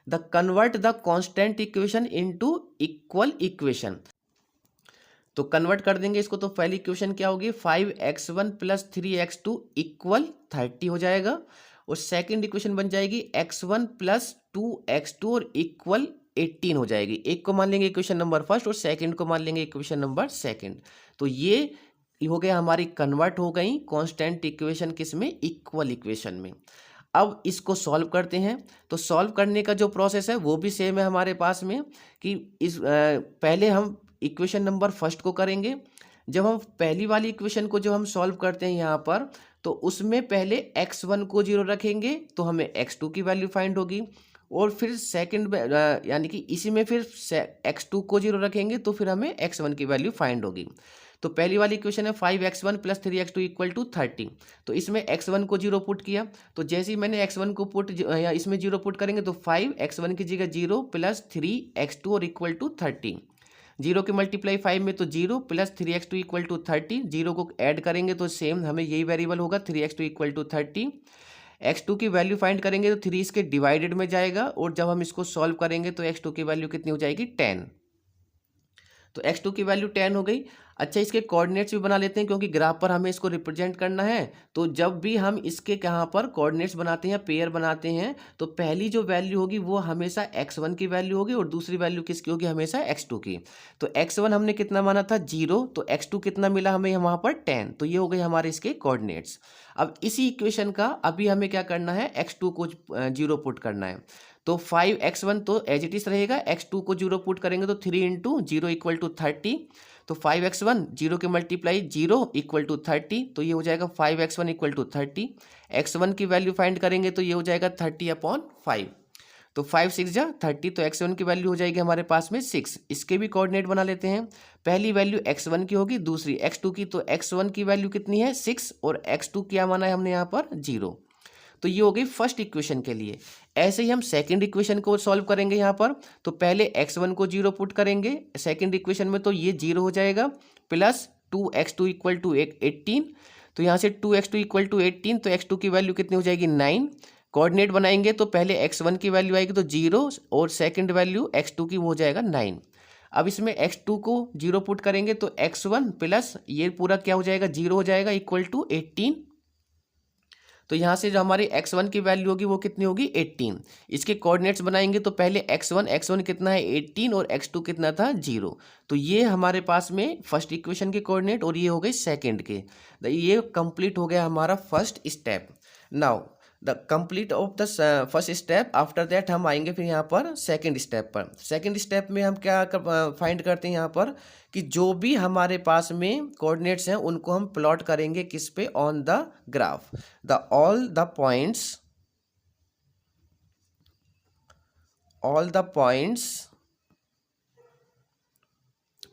the convert the constant equation into equal equation. तो कन्वर्ट कर देंगे इसको, तो पहली इक्वेशन क्या होगी, 5x1 + 3x2 = 30 हो जाएगा, और सेकंड इक्वेशन बन जाएगी x1 + 2x2 और इक्वल 18 हो जाएगी। एक को मान लेंगे इक्वेशन नंबर फर्स्ट और सेकंड को मान लेंगे इक्वेशन नंबर सेकंड। तो ये हो गया हमारी कन्वर्ट हो गई कांस्टेंट इक्वेशन किसमें, इक्वल इक्वेशन में। अब इसको सॉल्व करते हैं, तो सॉल्व करने का जो प्रोसेस है वो भी सेम है हमारे पास में कि पहले हम इक्वेशन नंबर फर्स्ट को करेंगे। जब हम पहली वाली इक्वेशन को जो हम सॉल्व करते हैं यहाँ पर, तो उसमें पहले x1 को 0 रखेंगे तो हमें x2 की वैल्यू फाइंड होगी, और फिर सेकंड यानी कि इसी में फिर x2 को 0 रखेंगे तो फिर हमें x1 की वैल्यू फाइंड होगी। तो पहली वाली इक्वेशन है 5x1 + 3x2 = 30। तो इसमें x1 को 0 पुट किया, तो जैसे ही मैंने x1 को पुट या इसमें 0 पुट करेंगे तो 5x1 की जगह 0 + 3x2 और इक्वल टू 30। 0 के मल्टीप्लाई 5 में तो 0 + 3x2 = 30, 0 को ऐड करेंगे तो सेम हमें यही वेरिएबल होगा 3x2 = 30। x2 की वैल्यू फाइंड करेंगे तो 3 इसके डिवाइडेड में जाएगा, और जब हम इसको सॉल्व करेंगे तो x2 की वैल्यू कितनी हो जाएगी, 10। तो x2 की वैल्यू 10 हो गई। अच्छा इसके कोऑर्डिनेट्स भी बना लेते हैं, क्योंकि ग्राफ पर हमें इसको रिप्रेजेंट करना है। तो जब भी हम इसके यहाँ पर कोऑर्डिनेट्स बनाते हैं, पेयर बनाते हैं, तो पहली जो वैल्यू होगी वो हमेशा x1 की वैल्यू होगी और दूसरी वैल्यू किसकी होगी, हमेशा x2 की। तो x1 हमने कितना माना था, 0, तो x2 कितना मिला हमें वहाँ पर, 10। तो ये हो गए हमारे इसके कोऑर्डिनेट्स। अब इसी इक्वेशन का अभी हमें क्या करना है, x2 को 0 पुट करना है। तो 5x1 तो एज इट इज रहेगा, x2 को 0 पुट करेंगे तो 3 × 0 = 30। तो 5x1 0 के मल्टीप्लाई 0 = 30, तो ये हो जाएगा 5x1 = 30। x1 की वैल्यू फाइंड करेंगे तो ये हो जाएगा 30/5। तो 5 6 जा 30, तो x1 की वैल्यू हो जाएगी हमारे पास में 6। इसके भी कोऑर्डिनेट बना लेते हैं। पहली वैल्यू x1 की होगी, दूसरी x2 की। तो x1 की वैल्यू कितनी है, 6, और x2 क्या माना है हमने यहाँ पर, 0। तो ये हो गई फर्स्ट इक्वेशन के लिए। ऐसे ही हम सेकंड इक्वेशन को सॉल्व करेंगे यहाँ पर। तो पहले x1 को 0 पुट करेंगे सेकंड इक्वेशन में, तो ये 0 हो जाएगा, प्लस 2x2 = 18। तो यहाँ से 2x2 = 18, तो x2 की वैल्यू कितनी हो जाएगी, 9। कोऑर्डिनेट बनाएंगे तो पहले x1 की वैल्यू आएगी तो 0, और सेकंड वैल्यू x2 की वो हो जाएगा 9। अब इसमें x2 को 0 पुट करेंगे तो x1 प्लस ये पूरा क्या हो जाएगा, 0 हो जाएगा, = 18। तो यहाँ से जो हमारी x1 की वैल्यू होगी वो कितनी होगी, 18। इसके कोऑर्डिनेट्स बनाएंगे तो पहले x1 कितना है, 18, और x2 कितना था, 0। तो ये हमारे पास में फर्स्ट इक्वेशन के कोऑर्डिनेट, और ये हो गए सेकंड के। ये कंप्लीट हो गया हमारा first step. Now the complete of the first step, after that हम आएंगे फिर यहाँ पर सेकंड स्टेप पर। सेकंड स्टेप में हम क्या फाइंड करते हैं यहाँ पर कि जो भी हमारे पास में कोऑर्डिनेट्स हैं उनको हम प्लॉट करेंगे किस पे, on the graph. The all the points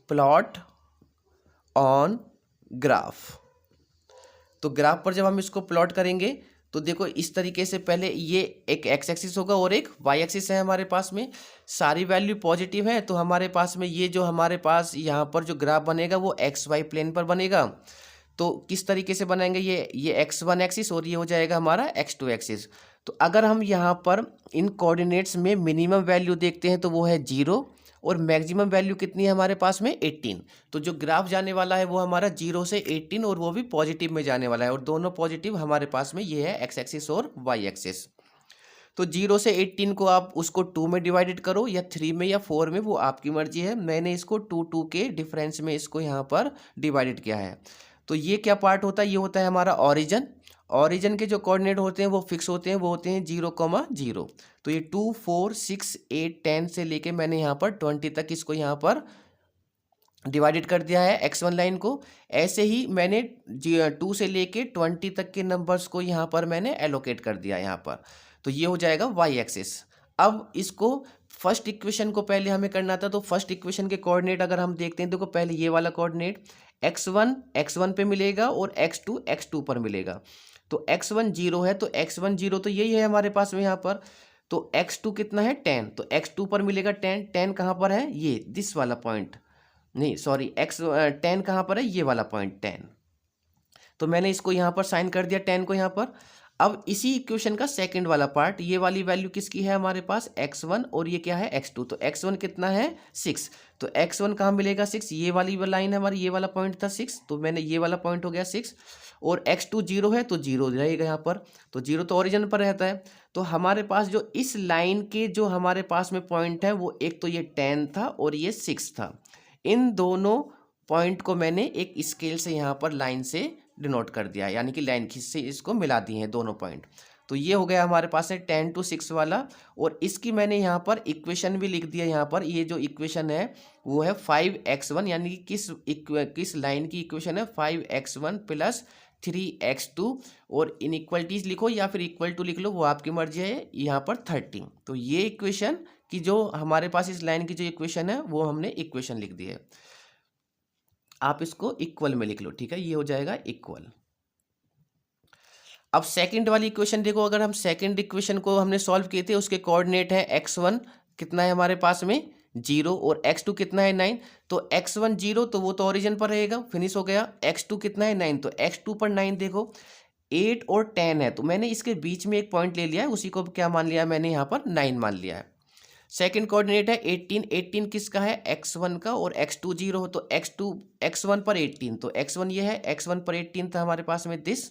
plot on graph. तो ग्राफ पर जब हम इसको प्लॉट करेंगे तो देखो इस तरीके से, पहले ये एक x एक्सिस होगा और एक y एक्सिस है हमारे पास में। सारी वैल्यू पॉजिटिव है, तो हमारे पास में ये जो हमारे पास यहाँ पर जो ग्राफ बनेगा वो xy प्लेन पर बनेगा। तो किस तरीके से बनाएंगे, ये x1 एक्सिस और ये हो जाएगा हमारा x2 एक्सिस। तो अगर हम यहाँ पर इन कोऑर्डिनेट्स में मिनिमम वैल्यू देखते हैं तो वो है 0, और मैक्सिमम वैल्यू कितनी है हमारे पास में 18। तो जो ग्राफ जाने वाला है वो हमारा 0 से 18 और वो भी पॉजिटिव में जाने वाला है, और दोनों पॉजिटिव हमारे पास में ये है एक्स एक्सिस और वाई एक्सिस। तो 0 से 18 को आप उसको 2 में डिवाइडेड करो या 3 में या 4 में, वो आपकी मर्जी है। मैंने इसको 2 के डिफरेंस में इसको यहाँ पर डिवाइडेड किया है। तो ये क्या पार्ट होता है, ये होता है हमारा ऑरिजन। ऑरिजन के जो कोऑर्डिनेट होते हैं वो फिक्स होते हैं, वो होते हैं 0,0। तो ये 2, 4, 6, 8, 10 से लेके मैंने यहाँ पर 20 तक इसको यहाँ पर डिवाइडेड कर दिया है x1 लाइन को। ऐसे ही मैंने 2 से लेके 20 तक के नंबर्स को यहाँ पर मैंने एलोकेट कर दिया यहाँ पर। तो ये हो जाएगा y एक्सिस। अब इसको फर्स्ट इक्वेशन को पहले हमें करना था, तो फर्स्ट इक्वेशन के कोऑर्डिनेट अगर हम देखते हैं, देखो पहले ये वाला कोऑर्डिनेट x1 पे मिलेगा और x2 पर मिलेगा। तो x1 0 है, तो x1 0 तो यही है हमारे पास में यहाँ पर। तो x2 कितना है 10, तो x2 पर मिलेगा 10। 10 कहाँ पर है, ये दिस वाला पॉइंट, नहीं सॉरी, 10 कहाँ पर है, ये वाला पॉइंट 10। तो मैंने इसको यहाँ पर साइन कर दिया 10 को यहाँ पर। अब इसी इक्वेशन का सेकंड वाला पार्ट, ये वाली वैल्यू किसकी है हमारे पास, x1, और ये क्या है x2। तो x1 कितना है 6, तो x1 कहाँ मिलेगा 6, ये वाली लाइन है हमारी, ये वाला पॉइंट था 6, तो मैंने ये वाला पॉइंट हो गया 6। और x2 0 है तो 0 रहेगा यहाँ पर, तो 0 तो ओरिजिन पर रहता है। तो हमारे पास जो इस लाइन के जो हमारे पास में पॉइंट है वो एक तो ये 10 था और ये 6 था। इन दोनों पॉइंट को मैंने एक स्केल से यहाँ पर लाइन से डिनोट कर दिया है, यानी कि लाइन खींच से इसको मिला दिए हैं दोनों पॉइंट। तो ये हो गया हमारे पास है 10 to 6 वाला। और इसकी मैंने यहाँ पर इक्वेशन भी लिख दिया यहाँ पर। ये जो इक्वेशन है वो है 5x1, यानी कि किस लाइन की इक्वेशन है, 5x1 प्लस 3x2। और इनइक्वलिटीज लिखो या फिर इक्वल टू लिख लो, वो आपकी मर्जी है। यहाँ पर 30। तो ये इक्वेशन की जो हमारे पास इस लाइन की जो इक्वेशन है वो हमने इक्वेशन लिख दी है। आप इसको इक्वल में लिख लो, ठीक है, ये हो जाएगा इक्वल। अब सेकंड वाली इक्वेशन देखो, अगर हम सेकंड इक्वेशन को हमने सॉल्व किए थे, उसके कोऑर्डिनेट है x1 कितना है हमारे पास में 0 और x2 कितना है 9। तो x1 0 तो वो तो ओरिजिन पर रहेगा, फिनिश हो गया। x2 कितना है 9, तो x2 पर 9 देखो 8 और 10 है, तो मैंने इसके बीच में एक पॉइंट ले लिया है, उसी को क्या मान लिया मैंने यहाँ पर 9 मान लिया है। सेकंड कोऑर्डिनेट है 18। 18 किसका है, x1 का, और x2 0 हो तो x1 पर 18, तो x1 ये है, x1 पर 18 था हमारे पास में दिस,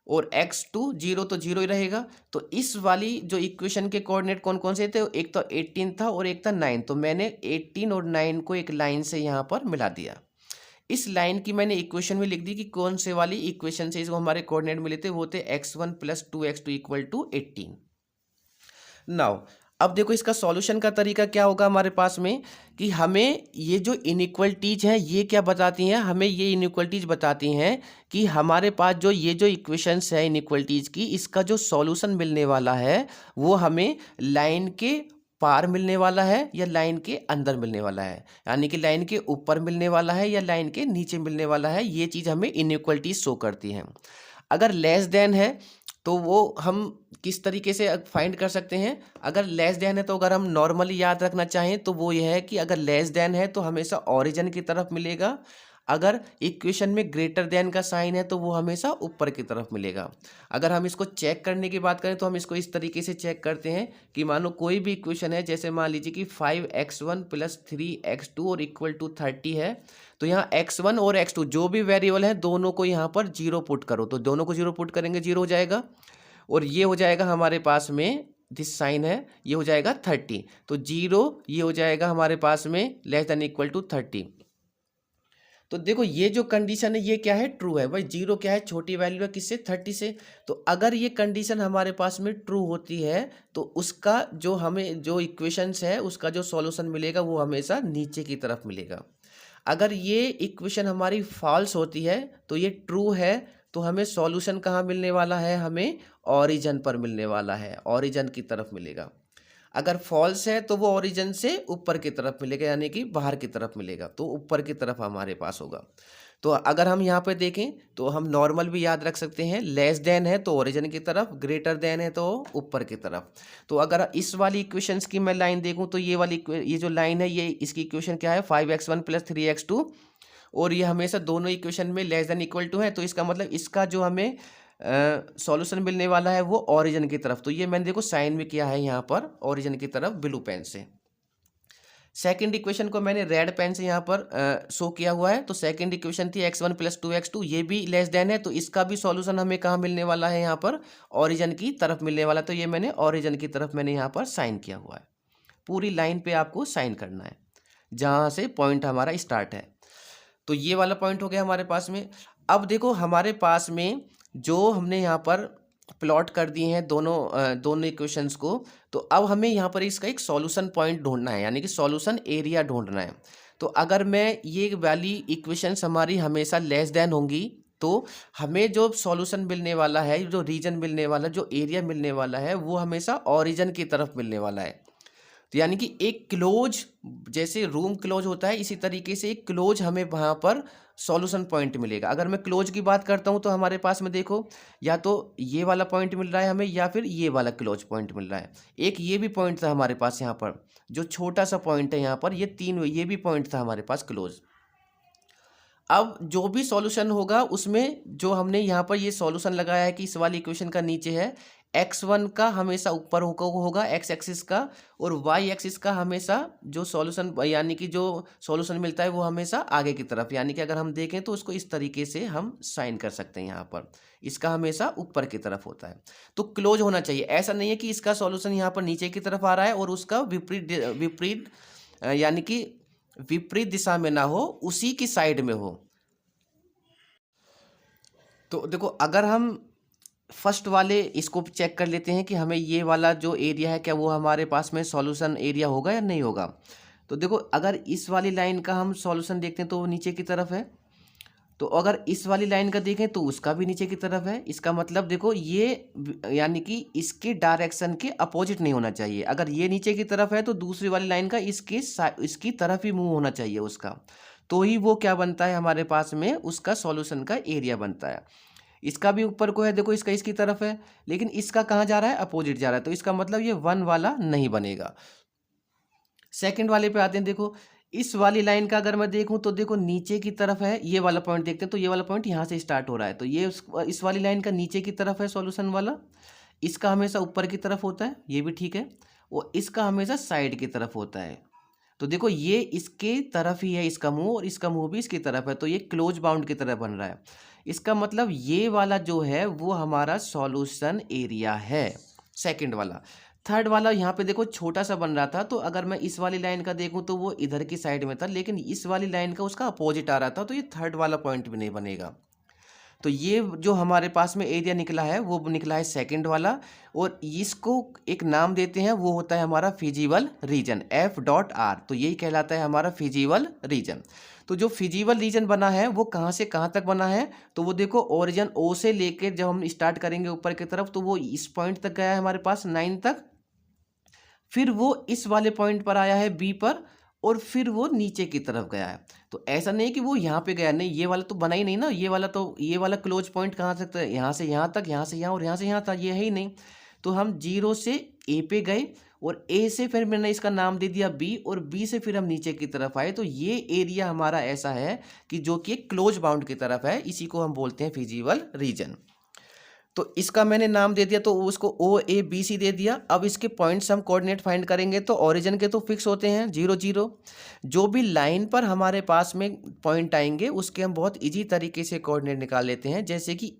और x2 0 तो 0 ही रहेगा। तो इस वाली जो इक्वेशन के कोऑर्डिनेट कौन कौन से थे, एक तो 18 था और एक था 9, तो मैंने 18 और 9 को एक लाइन से यहाँ पर मिला दिया। इस लाइन की मैंने इक्वेशन में लिख दी कि कौन से वाली इक्वेशन से इसको हमारे कोऑर्डिनेट मिले थे, वो थे x1 plus 2x2 equal to 18। Now अब देखो इसका सॉल्यूशन का तरीका क्या होगा हमारे पास में, कि हमें ये जो इनइक्वलिटीज हैं ये क्या बताती हैं, हमें ये इनइक्वलिटीज बताती हैं कि हमारे पास जो ये जो इक्वेशंस है इनइक्वलिटीज की, इसका जो सॉल्यूशन मिलने वाला है वो हमें लाइन के पार मिलने वाला है या लाइन के अंदर मिलने वाला है, यानी कि लाइन के ऊपर मिलने वाला है या लाइन के नीचे मिलने वाला है। ये चीज़ हमें इनइक्वलिटीज शो करती हैं। अगर लेस देन है तो वो हम किस तरीके से फाइंड कर सकते हैं, अगर लेस देन है तो अगर हम नॉर्मली याद रखना चाहें तो वो ये है कि अगर लेस देन है तो हमेशा ओरिजिन की तरफ मिलेगा, अगर इक्वेशन में ग्रेटर देन का साइन है तो वो हमेशा ऊपर की तरफ मिलेगा। अगर हम इसको चेक करने की बात करें तो हम इसको इस तरीके से चेक करते हैं कि मान लो कोई भी इक्वेशन है, जैसे मान लीजिए कि 5x1 प्लस 3x2 और इक्वल टू 30 है, तो यहाँ x1 और x2 जो भी वेरिएबल है दोनों को यहाँ पर 0 पुट करो, तो दोनों को 0 पुट करेंगे 0 हो जाएगा, और ये हो जाएगा हमारे पास में दिस साइन है, ये हो जाएगा 30, तो 0 ये हो जाएगा हमारे पास में लेस देन इक्वल टू 30। तो देखो ये जो कंडीशन है ये क्या है, ट्रू है भाई। 0 क्या है, छोटी वैल्यू है किससे, 30 से। तो अगर ये कंडीशन हमारे पास में ट्रू होती है तो उसका जो हमें जो इक्वेशंस है उसका जो सॉल्यूशन मिलेगा वो हमेशा नीचे की तरफ मिलेगा। अगर ये इक्वेशन हमारी फॉल्स होती है तो ये ट्रू है, तो हमें सॉल्यूशन कहाँ मिलने वाला है, हमें ओरिजिन पर मिलने वाला है, ओरिजिन की तरफ मिलेगा। अगर फॉल्स है तो वो ओरिजिन से ऊपर की तरफ मिलेगा, यानी कि बाहर की तरफ मिलेगा, तो ऊपर की तरफ हमारे पास होगा। तो अगर हम यहाँ पे देखें तो हम नॉर्मल भी याद रख सकते हैं, लेस देन है तो ओरिजिन की तरफ, ग्रेटर देन है तो ऊपर की तरफ। तो अगर इस वाली इक्वेशंस की मैं लाइन देखूँ तो ये जो लाइन है ये इसकी इक्वेशन क्या है, 5x1 प्लस 3x2, और ये हमेशा दोनों इक्वेशन में लेस देन इक्वल टू है, तो इसका मतलब इसका जो हमें सॉल्यूशन मिलने वाला है वो ओरिजिन की तरफ। तो ये मैंने देखो साइन भी किया है यहाँ पर ओरिजिन की तरफ ब्लू पेन से। सेकंड इक्वेशन को मैंने रेड पेन से यहाँ पर शो किया हुआ है। तो सेकंड इक्वेशन थी x1 + 2x2, ये भी लेस देन है, तो इसका भी सॉल्यूशन हमें कहाँ मिलने वाला है, यहाँ पर ओरिजिन की तरफ मिलने वाला। तो ये मैंने ओरिजिन की तरफ मैंने यहाँ पर साइन किया हुआ है। पूरी लाइन पे आपको साइन करना है जहाँ से पॉइंट हमारा स्टार्ट है। तो ये वाला पॉइंट हो गया हमारे पास में। अब देखो हमारे पास में जो हमने यहाँ पर प्लॉट कर दिए हैं दोनों इक्वेशंस को, तो अब हमें यहाँ पर इसका एक सॉल्यूशन पॉइंट ढूंढना है, यानी कि सॉल्यूशन एरिया ढूंढना है। तो अगर मैं ये वाली इक्वेशंस हमारी हमेशा लेस देन होंगी, तो हमें जो सॉल्यूशन मिलने वाला है, जो रीजन मिलने वाला, जो एरिया मिलने वाला है, वो हमेशा ओरिजिन की तरफ मिलने वाला है। तो यानी कि एक क्लोज, जैसे रूम क्लोज होता है, इसी तरीके से एक क्लोज हमें वहाँ पर सॉल्यूशन पॉइंट मिलेगा। अगर मैं क्लोज की बात करता हूँ तो हमारे पास में देखो, या तो ये वाला पॉइंट मिल रहा है हमें, या फिर ये वाला क्लोज पॉइंट मिल रहा है। एक ये भी पॉइंट था हमारे पास यहाँ पर, जो छोटा सा पॉइंट है यहाँ पर, ये भी पॉइंट था हमारे पास क्लोज। अब जो भी सॉल्यूशन होगा उसमें जो हमने यहाँ पर ये सॉल्यूशन लगाया है कि इस वाली इक्वेशन का नीचे है, x1 का हमेशा ऊपर होगा x एक्सिस का, और y एक्सिस का हमेशा जो सॉल्यूशन, यानी कि जो सॉल्यूशन मिलता है वो हमेशा आगे की तरफ। यानी कि अगर हम देखें तो इसको इस तरीके से हम साइन कर सकते हैं, यहाँ पर इसका हमेशा ऊपर की तरफ होता है। तो क्लोज होना चाहिए, ऐसा नहीं है कि इसका सॉल्यूशन यहाँ पर नीचे की तरफ आ रहा है और उसका विपरीत यानी कि विपरीत दिशा में ना हो, उसी की साइड में हो। तो देखो अगर हम फर्स्ट वाले इसको चेक कर लेते हैं कि हमें ये वाला जो एरिया है, क्या वो हमारे पास में सॉल्यूशन एरिया होगा या नहीं होगा। तो देखो अगर इस वाली लाइन का हम सॉल्यूशन देखते हैं तो वो नीचे की तरफ है, तो अगर इस वाली लाइन का देखें तो उसका भी नीचे की तरफ है। इसका मतलब देखो ये, यानी कि इसके डायरेक्शन के अपोजिट नहीं होना चाहिए। अगर ये नीचे की तरफ है तो दूसरी वाली लाइन का इसकी तरफ ही मूव होना चाहिए उसका, तो ही वो क्या बनता है हमारे पास में, उसका सॉल्यूशन का एरिया बनता है। इसका भी ऊपर को है, देखो इसका इसकी तरफ है, लेकिन इसका कहाँ जा रहा है, अपोजिट जा रहा है, तो इसका मतलब ये 1 वाला नहीं बनेगा। सेकंड वाले पे आते हैं। देखो इस वाली लाइन का अगर मैं देखूं तो देखो नीचे की तरफ है, ये वाला पॉइंट देखते हैं, तो ये वाला पॉइंट यहाँ से स्टार्ट हो रहा है, तो ये इस वाली लाइन का नीचे की तरफ है सॉल्यूशन वाला। इसका हमेशा ऊपर की तरफ होता है, ये भी ठीक है, और इसका हमेशा साइड की तरफ होता है। तो देखो ये इसके तरफ ही है इसका मुंह, और इसका मुंह भी इसकी तरफ है, तो ये क्लोज बाउंड की तरफ बन रहा है। इसका मतलब ये वाला जो है वो हमारा सॉल्यूशन एरिया है, सेकंड वाला। थर्ड वाला यहाँ पे देखो छोटा सा बन रहा था, तो अगर मैं इस वाली लाइन का देखूँ तो वो इधर की साइड में था, लेकिन इस वाली लाइन का उसका अपोजिट आ रहा था, तो ये थर्ड वाला पॉइंट भी नहीं बनेगा। तो ये जो हमारे पास में एरिया निकला है वो निकला है सेकंड वाला, और इसको एक नाम देते हैं, वो होता है हमारा फिजिबल रीजन, F.R। तो यही कहलाता है हमारा फिजिबल रीजन। तो जो फिजिबल रीजन बना है वो कहाँ से कहाँ तक बना है, तो वो देखो ओरिजिन O से लेके जब हम स्टार्ट करेंगे ऊपर की तरफ, तो वो इस पॉइंट तक गया है हमारे पास 9 तक, फिर वो इस वाले पॉइंट पर आया है B पर, और फिर वो नीचे की तरफ गया है। तो ऐसा नहीं कि वो यहाँ पे गया, नहीं, ये वाला तो बना ही नहीं ना, ये वाला क्लोज पॉइंट कहाँ तक था, यहाँ से यहाँ तक, यहाँ से यहाँ, और यहाँ से यहाँ था, ये है ही नहीं। तो हम 0 से A पे गए, और A से फिर मैंने इसका नाम दे दिया B, और B से फिर हम नीचे की तरफ आए। तो ये एरिया हमारा ऐसा है कि जो कि क्लोज बाउंड की तरफ है, इसी को हम बोलते हैं फिजिबल रीजन। तो इसका मैंने नाम दे दिया, तो उसको OABC दे दिया। अब इसके पॉइंट्स हम कोऑर्डिनेट फाइंड करेंगे, तो ओरिजिन के तो फिक्स होते हैं 0 0। जो भी लाइन पर हमारे पास में पॉइंट आएंगे उसके हम बहुत इजी तरीके से कोऑर्डिनेट निकाल लेते हैं। जैसे कि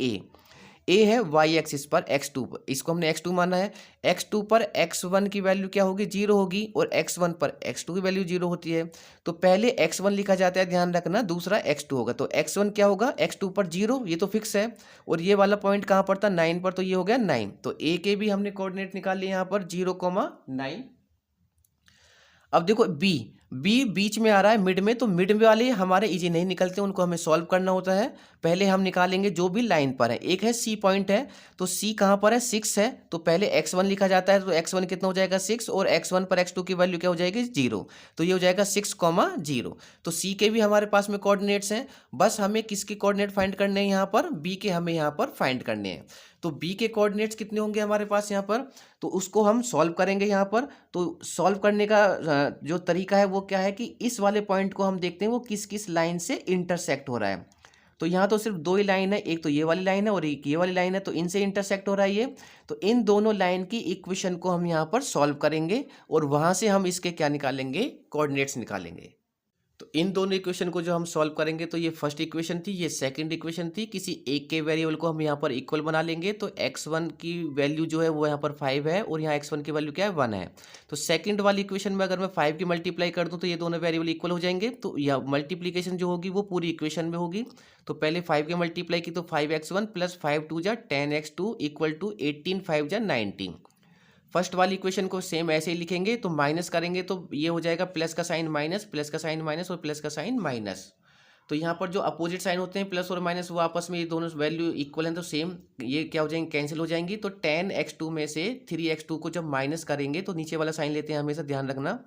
ए है y एक्सिस पर x2 पर, इसको हमने x2 माना है। x2 पर x1 की वैल्यू क्या होगी, 0 होगी, और x1 पर x2 की वैल्यू 0 होती है। तो पहले x1 लिखा जाता है, ध्यान रखना, दूसरा x2 होगा। तो x1 क्या होगा, x2 पर 0, ये तो फिक्स है, और ये वाला पॉइंट कहाँ पर था, 9 पर, तो ये हो गया 9। तो a के भी हमने कोऑर्डिनेट निकाल लिए यहाँ पर 0,9। अब देखो बी बीच में आ रहा है, मिड में, तो मिड वाले हमारे इजी नहीं निकलते, उनको हमें सॉल्व करना होता है। पहले हम निकालेंगे जो भी लाइन पर है। एक है सी पॉइंट है, तो सी कहाँ पर है, 6 है, तो पहले x1 लिखा जाता है, तो x1 कितना हो जाएगा 6, और x1 पर x2 की वैल्यू क्या हो जाएगी 0, तो ये हो जाएगा 6,0। तो सी के भी हमारे पास में कोऑर्डिनेट्स हैं, बस हमें किसके कोऑर्डिनेट फाइंड करने हैं, यहाँ पर बी के हमें यहाँ पर फाइंड करने हैं। तो बी के कोऑर्डिनेट्स कितने होंगे हमारे पास यहाँ पर, तो उसको हम सॉल्व करेंगे यहाँ पर। तो सॉल्व करने का जो तरीका है वो क्या है कि इस वाले पॉइंट को हम देखते हैं वो किस किस लाइन से इंटरसेक्ट हो रहा है। तो यहाँ तो सिर्फ दो ही लाइन है, एक तो ये वाली लाइन है और एक ये वाली लाइन है, तो इनसे इंटरसेक्ट हो रहा है ये। तो इन दोनों लाइन की इक्वेशन को हम यहाँ पर सॉल्व करेंगे और वहाँ से हम इसके क्या निकालेंगे, कोऑर्डिनेट्स निकालेंगे। तो इन दोनों इक्वेशन को जो हम सॉल्व करेंगे, तो ये फर्स्ट इक्वेशन थी, ये सेकंड इक्वेशन थी। किसी एक के वेरिएबल को हम यहाँ पर इक्वल बना लेंगे। तो x1 की वैल्यू जो है वो यहाँ पर 5 है और यहाँ x1 की वैल्यू क्या है, 1 है। तो सेकंड वाली इक्वेशन में अगर मैं 5 की मल्टीप्लाई कर दूँ तो ये दोनों वेरिएबल इक्वल हो जाएंगे। तो यह मल्टीप्लीकेशन जो होगी वो पूरी इक्वेशन में होगी। तो पहले 5 की मल्टीप्लाई की तो 5x1 प्लस 5 2 जा 10x2 इक्वल टू 18 5 जा 19। फर्स्ट वाली इक्वेशन को सेम ऐसे ही लिखेंगे। तो माइनस करेंगे तो ये हो जाएगा प्लस का साइन माइनस, प्लस का साइन माइनस और प्लस का साइन माइनस। तो यहाँ पर जो अपोजिट साइन होते हैं प्लस और माइनस, वो आपस में ये दोनों वैल्यू इक्वल हैं, तो सेम ये क्या हो जाएंगे, कैंसिल हो जाएंगी। तो 10x2 में से 3x2 को जब माइनस करेंगे तो नीचे वाला साइन लेते हैं, हमेशा ध्यान रखना।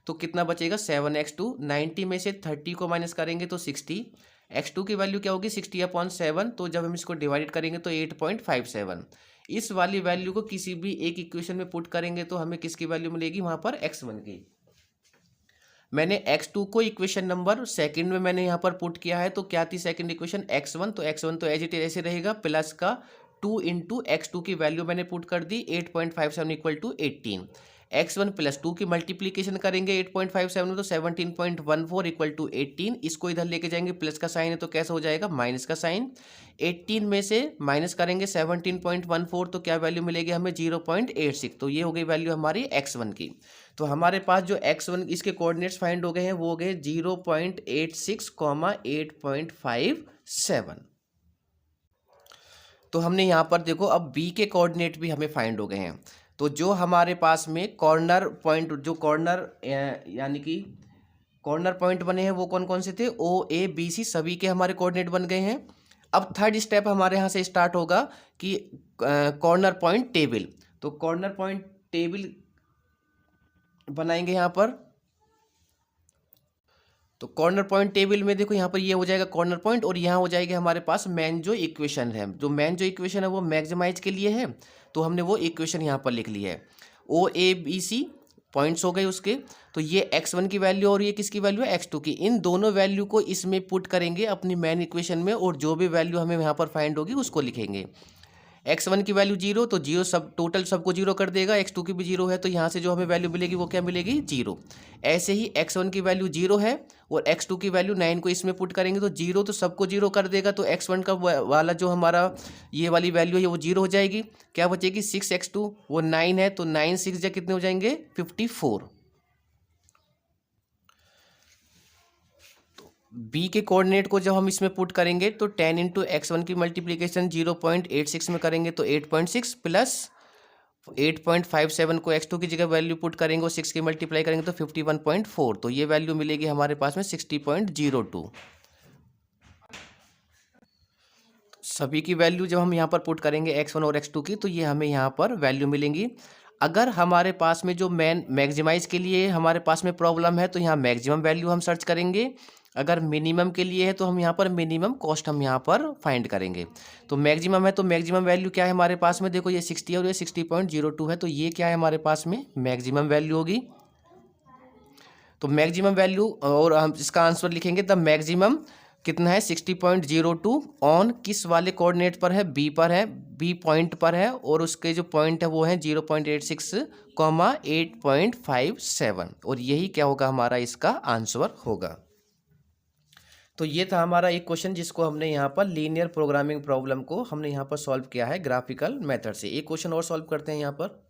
तो कितना बचेगा, 7x2। 90 में से 30 को माइनस करेंगे तो 60। x2 की वैल्यू क्या होगी, 60/7। तो जब हम इसको डिवाइड करेंगे तो 8.57। इस वाली वैल्यू को किसी भी एक इक्वेशन में पुट करेंगे तो हमें किसकी वैल्यू मिलेगी, वहां पर x1 की। मैंने x2 को इक्वेशन नंबर सेकंड में मैंने यहाँ पर पुट किया है। तो क्या थी सेकंड इक्वेशन, x1। तो x1 तो एज इट इज ऐसे रहेगा, प्लस का 2 इंटू x2 की वैल्यू मैंने पुट कर दी 8.57 इक्वल टू 18। x1 प्लस 2 की मल्टीप्लीकेशन करेंगे 8.57 में तो 17.14 इक्वल टू 18। इसको इधर लेके जाएंगे, प्लस का साइन है तो कैसा हो जाएगा, माइनस का साइन। 18 में से माइनस करेंगे 17.14 तो क्या वैल्यू मिलेगी हमें, 0.86। तो ये हो गई वैल्यू हमारी x1 की। तो हमारे पास जो x1 इसके कोऑर्डिनेट्स फाइंड हो गए हैं वो हो गए 0.86, 8.57। तो हमने यहाँ पर देखो अब b के कोऑर्डिनेट भी हमें फाइंड हो गए हैं। तो जो हमारे पास में कॉर्नर पॉइंट, जो कॉर्नर यानी कि कॉर्नर पॉइंट बने हैं वो कौन कौन से थे, ओ ए बी सी, सभी के हमारे कोऑर्डिनेट बन गए हैं। अब थर्ड स्टेप हमारे यहाँ से स्टार्ट होगा कि कॉर्नर पॉइंट टेबल। तो कॉर्नर पॉइंट टेबल बनाएंगे यहाँ पर। तो कॉर्नर पॉइंट टेबल में देखो यहाँ पर ये हो जाएगा कॉर्नर पॉइंट और यहाँ हो जाएगा हमारे पास मेन जो इक्वेशन है। जो मेन जो इक्वेशन है वो मैक्सिमाइज के लिए है, तो हमने वो इक्वेशन यहाँ पर लिख ली है। ओ ए बी सी पॉइंट्स हो गए उसके। तो ये x1 की वैल्यू और ये किसकी वैल्यू है, x2 की। इन दोनों वैल्यू को इसमें पुट करेंगे अपनी मेन इक्वेशन में और जो भी वैल्यू हमें यहाँ पर फाइंड होगी उसको लिखेंगे। x1 की वैल्यू 0, तो 0 सब टोटल सबको 0 कर देगा। x2 की भी 0 है तो यहाँ से जो हमें वैल्यू मिलेगी वो क्या मिलेगी, 0। ऐसे ही x1 की वैल्यू 0 है और x2 की वैल्यू 9 को इसमें पुट करेंगे तो 0 तो सबको 0 कर देगा। तो x1 का वाला जो हमारा ये वाली वैल्यू है वो 0 हो जाएगी। क्या बचेगी, 6x2, वो 9 है तो 9 6 जा कितने हो जाएंगे, 54। बी के कोऑर्डिनेट को जब हम इसमें पुट करेंगे तो 10 इंटू x1 की मल्टीप्लीकेशन 0.86 में करेंगे तो 8.6 प्लस 8.57 को x2 की जगह वैल्यू पुट करेंगे और 6 की मल्टीप्लाई करेंगे तो 51.4। तो ये वैल्यू मिलेगी हमारे पास में 60.02। सभी की वैल्यू जब हम यहाँ पर पुट करेंगे x1 और x2 की तो ये हमें यहाँ पर वैल्यू मिलेंगी। अगर हमारे पास में जो मैक्सिमाइज के लिए हमारे पास में प्रॉब्लम है तो यहाँ मैक्सिमम वैल्यू हम सर्च करेंगे। अगर मिनिमम के लिए है तो हम यहाँ पर मिनिमम कॉस्ट हम यहाँ पर फाइंड करेंगे। तो मैक्सिमम है तो मैक्सिमम वैल्यू क्या है हमारे पास में, देखो ये 60 और ये 60.02 है तो ये क्या है हमारे पास में मैक्सिमम वैल्यू होगी। तो मैक्सिमम वैल्यू और हम इसका आंसर लिखेंगे द मैक्सिमम कितना है 60.02 ऑन किस वाले कोऑर्डिनेट पर है, बी पर है, बी पॉइंट पर है और उसके जो पॉइंट है वो है 0.86, 8.57 और यही क्या होगा हमारा इसका आंसर होगा। तो ये था हमारा एक क्वेश्चन जिसको हमने यहाँ पर लीनियर प्रोग्रामिंग प्रॉब्लम को हमने यहाँ पर सॉल्व किया है ग्राफिकल मेथड से। एक क्वेश्चन और सॉल्व करते हैं, यहाँ पर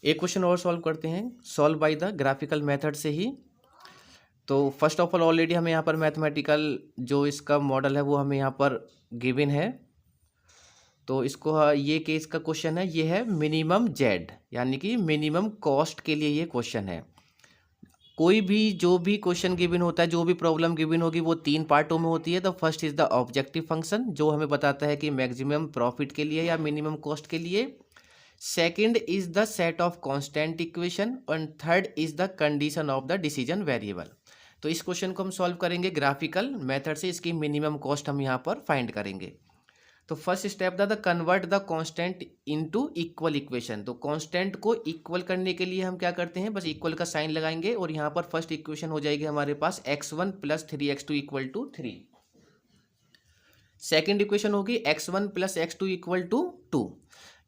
एक क्वेश्चन और सॉल्व करते हैं, solve by the graphical method से ही। तो फर्स्ट ऑफ ऑल ऑलरेडी हमें यहाँ पर मैथमेटिकल जो इसका मॉडल है वो हमें यहाँ पर गिवन है। तो इसको ये केस का क्वेश्चन है, ये है मिनिमम जेड यानी कि मिनिमम कॉस्ट के लिए ये क्वेश्चन है। कोई भी जो भी क्वेश्चन गिवन होता है, जो भी प्रॉब्लम गिवन होगी वो 3 पार्टों में होती है। The first is the objective function जो हमें बताता है कि मैक्सिमम प्रॉफिट के लिए या मिनिमम कॉस्ट के लिए। Second is the set of constant equation and third is the condition of the decision variable. तो इस क्वेश्चन को हम सॉल्व करेंगे ग्राफिकल मेथड से, इसकी मिनिमम कॉस्ट हम यहाँ पर फाइंड करेंगे। तो first step the convert the constant into equal equation. तो कांस्टेंट को इक्वल करने के लिए हम क्या करते हैं, बस इक्वल का साइन लगाएंगे और यहाँ पर फर्स्ट इक्वेशन हो जाएगी हमारे पास x1 plus 3x2 equal to 3। Second equation होगी x1 plus x2 equal to 2।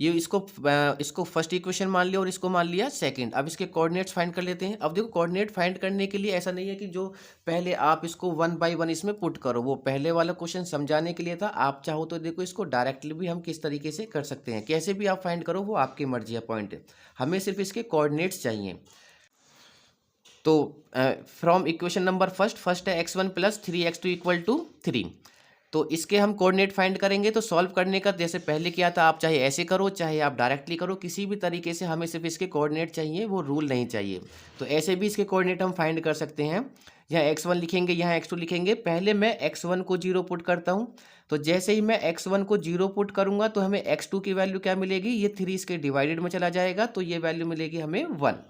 ये इसको फर्स्ट इक्वेशन मान लिया और इसको मान लिया सेकंड। अब इसके कोऑर्डिनेट्स फाइंड कर लेते हैं। अब देखो कोऑर्डिनेट फाइंड करने के लिए ऐसा नहीं है कि जो पहले आप इसको 1 बाई 1 इसमें पुट करो, वो पहले वाला क्वेश्चन समझाने के लिए था। आप चाहो तो देखो इसको डायरेक्टली भी हम किस तरीके से कर सकते हैं, कैसे भी आप फाइंड करो वो आपकी मर्जी है पॉइंट। हमें सिर्फ इसके कोऑर्डिनेट्स चाहिए। तो फ्रॉम इक्वेशन नंबर फर्स्ट है x1 plus 3x2 equal to 3। तो इसके हम कोऑर्डिनेट फाइंड करेंगे। तो सॉल्व करने का जैसे पहले किया था, आप चाहे ऐसे करो चाहे आप डायरेक्टली करो, किसी भी तरीके से हमें सिर्फ इसके कोऑर्डिनेट चाहिए, वो रूल नहीं चाहिए। तो ऐसे भी इसके कोऑर्डिनेट हम फाइंड कर सकते हैं। यहाँ x1 लिखेंगे, यहाँ x2 लिखेंगे। पहले मैं x1 को 0 पुट करता हूँ। तो जैसे ही मैं x1 को 0 पुट करूँगा तो हमें x2 की वैल्यू क्या मिलेगी, ये 3 इसके डिवाइडेड में चला जाएगा, तो ये वैल्यू मिलेगी हमें 1।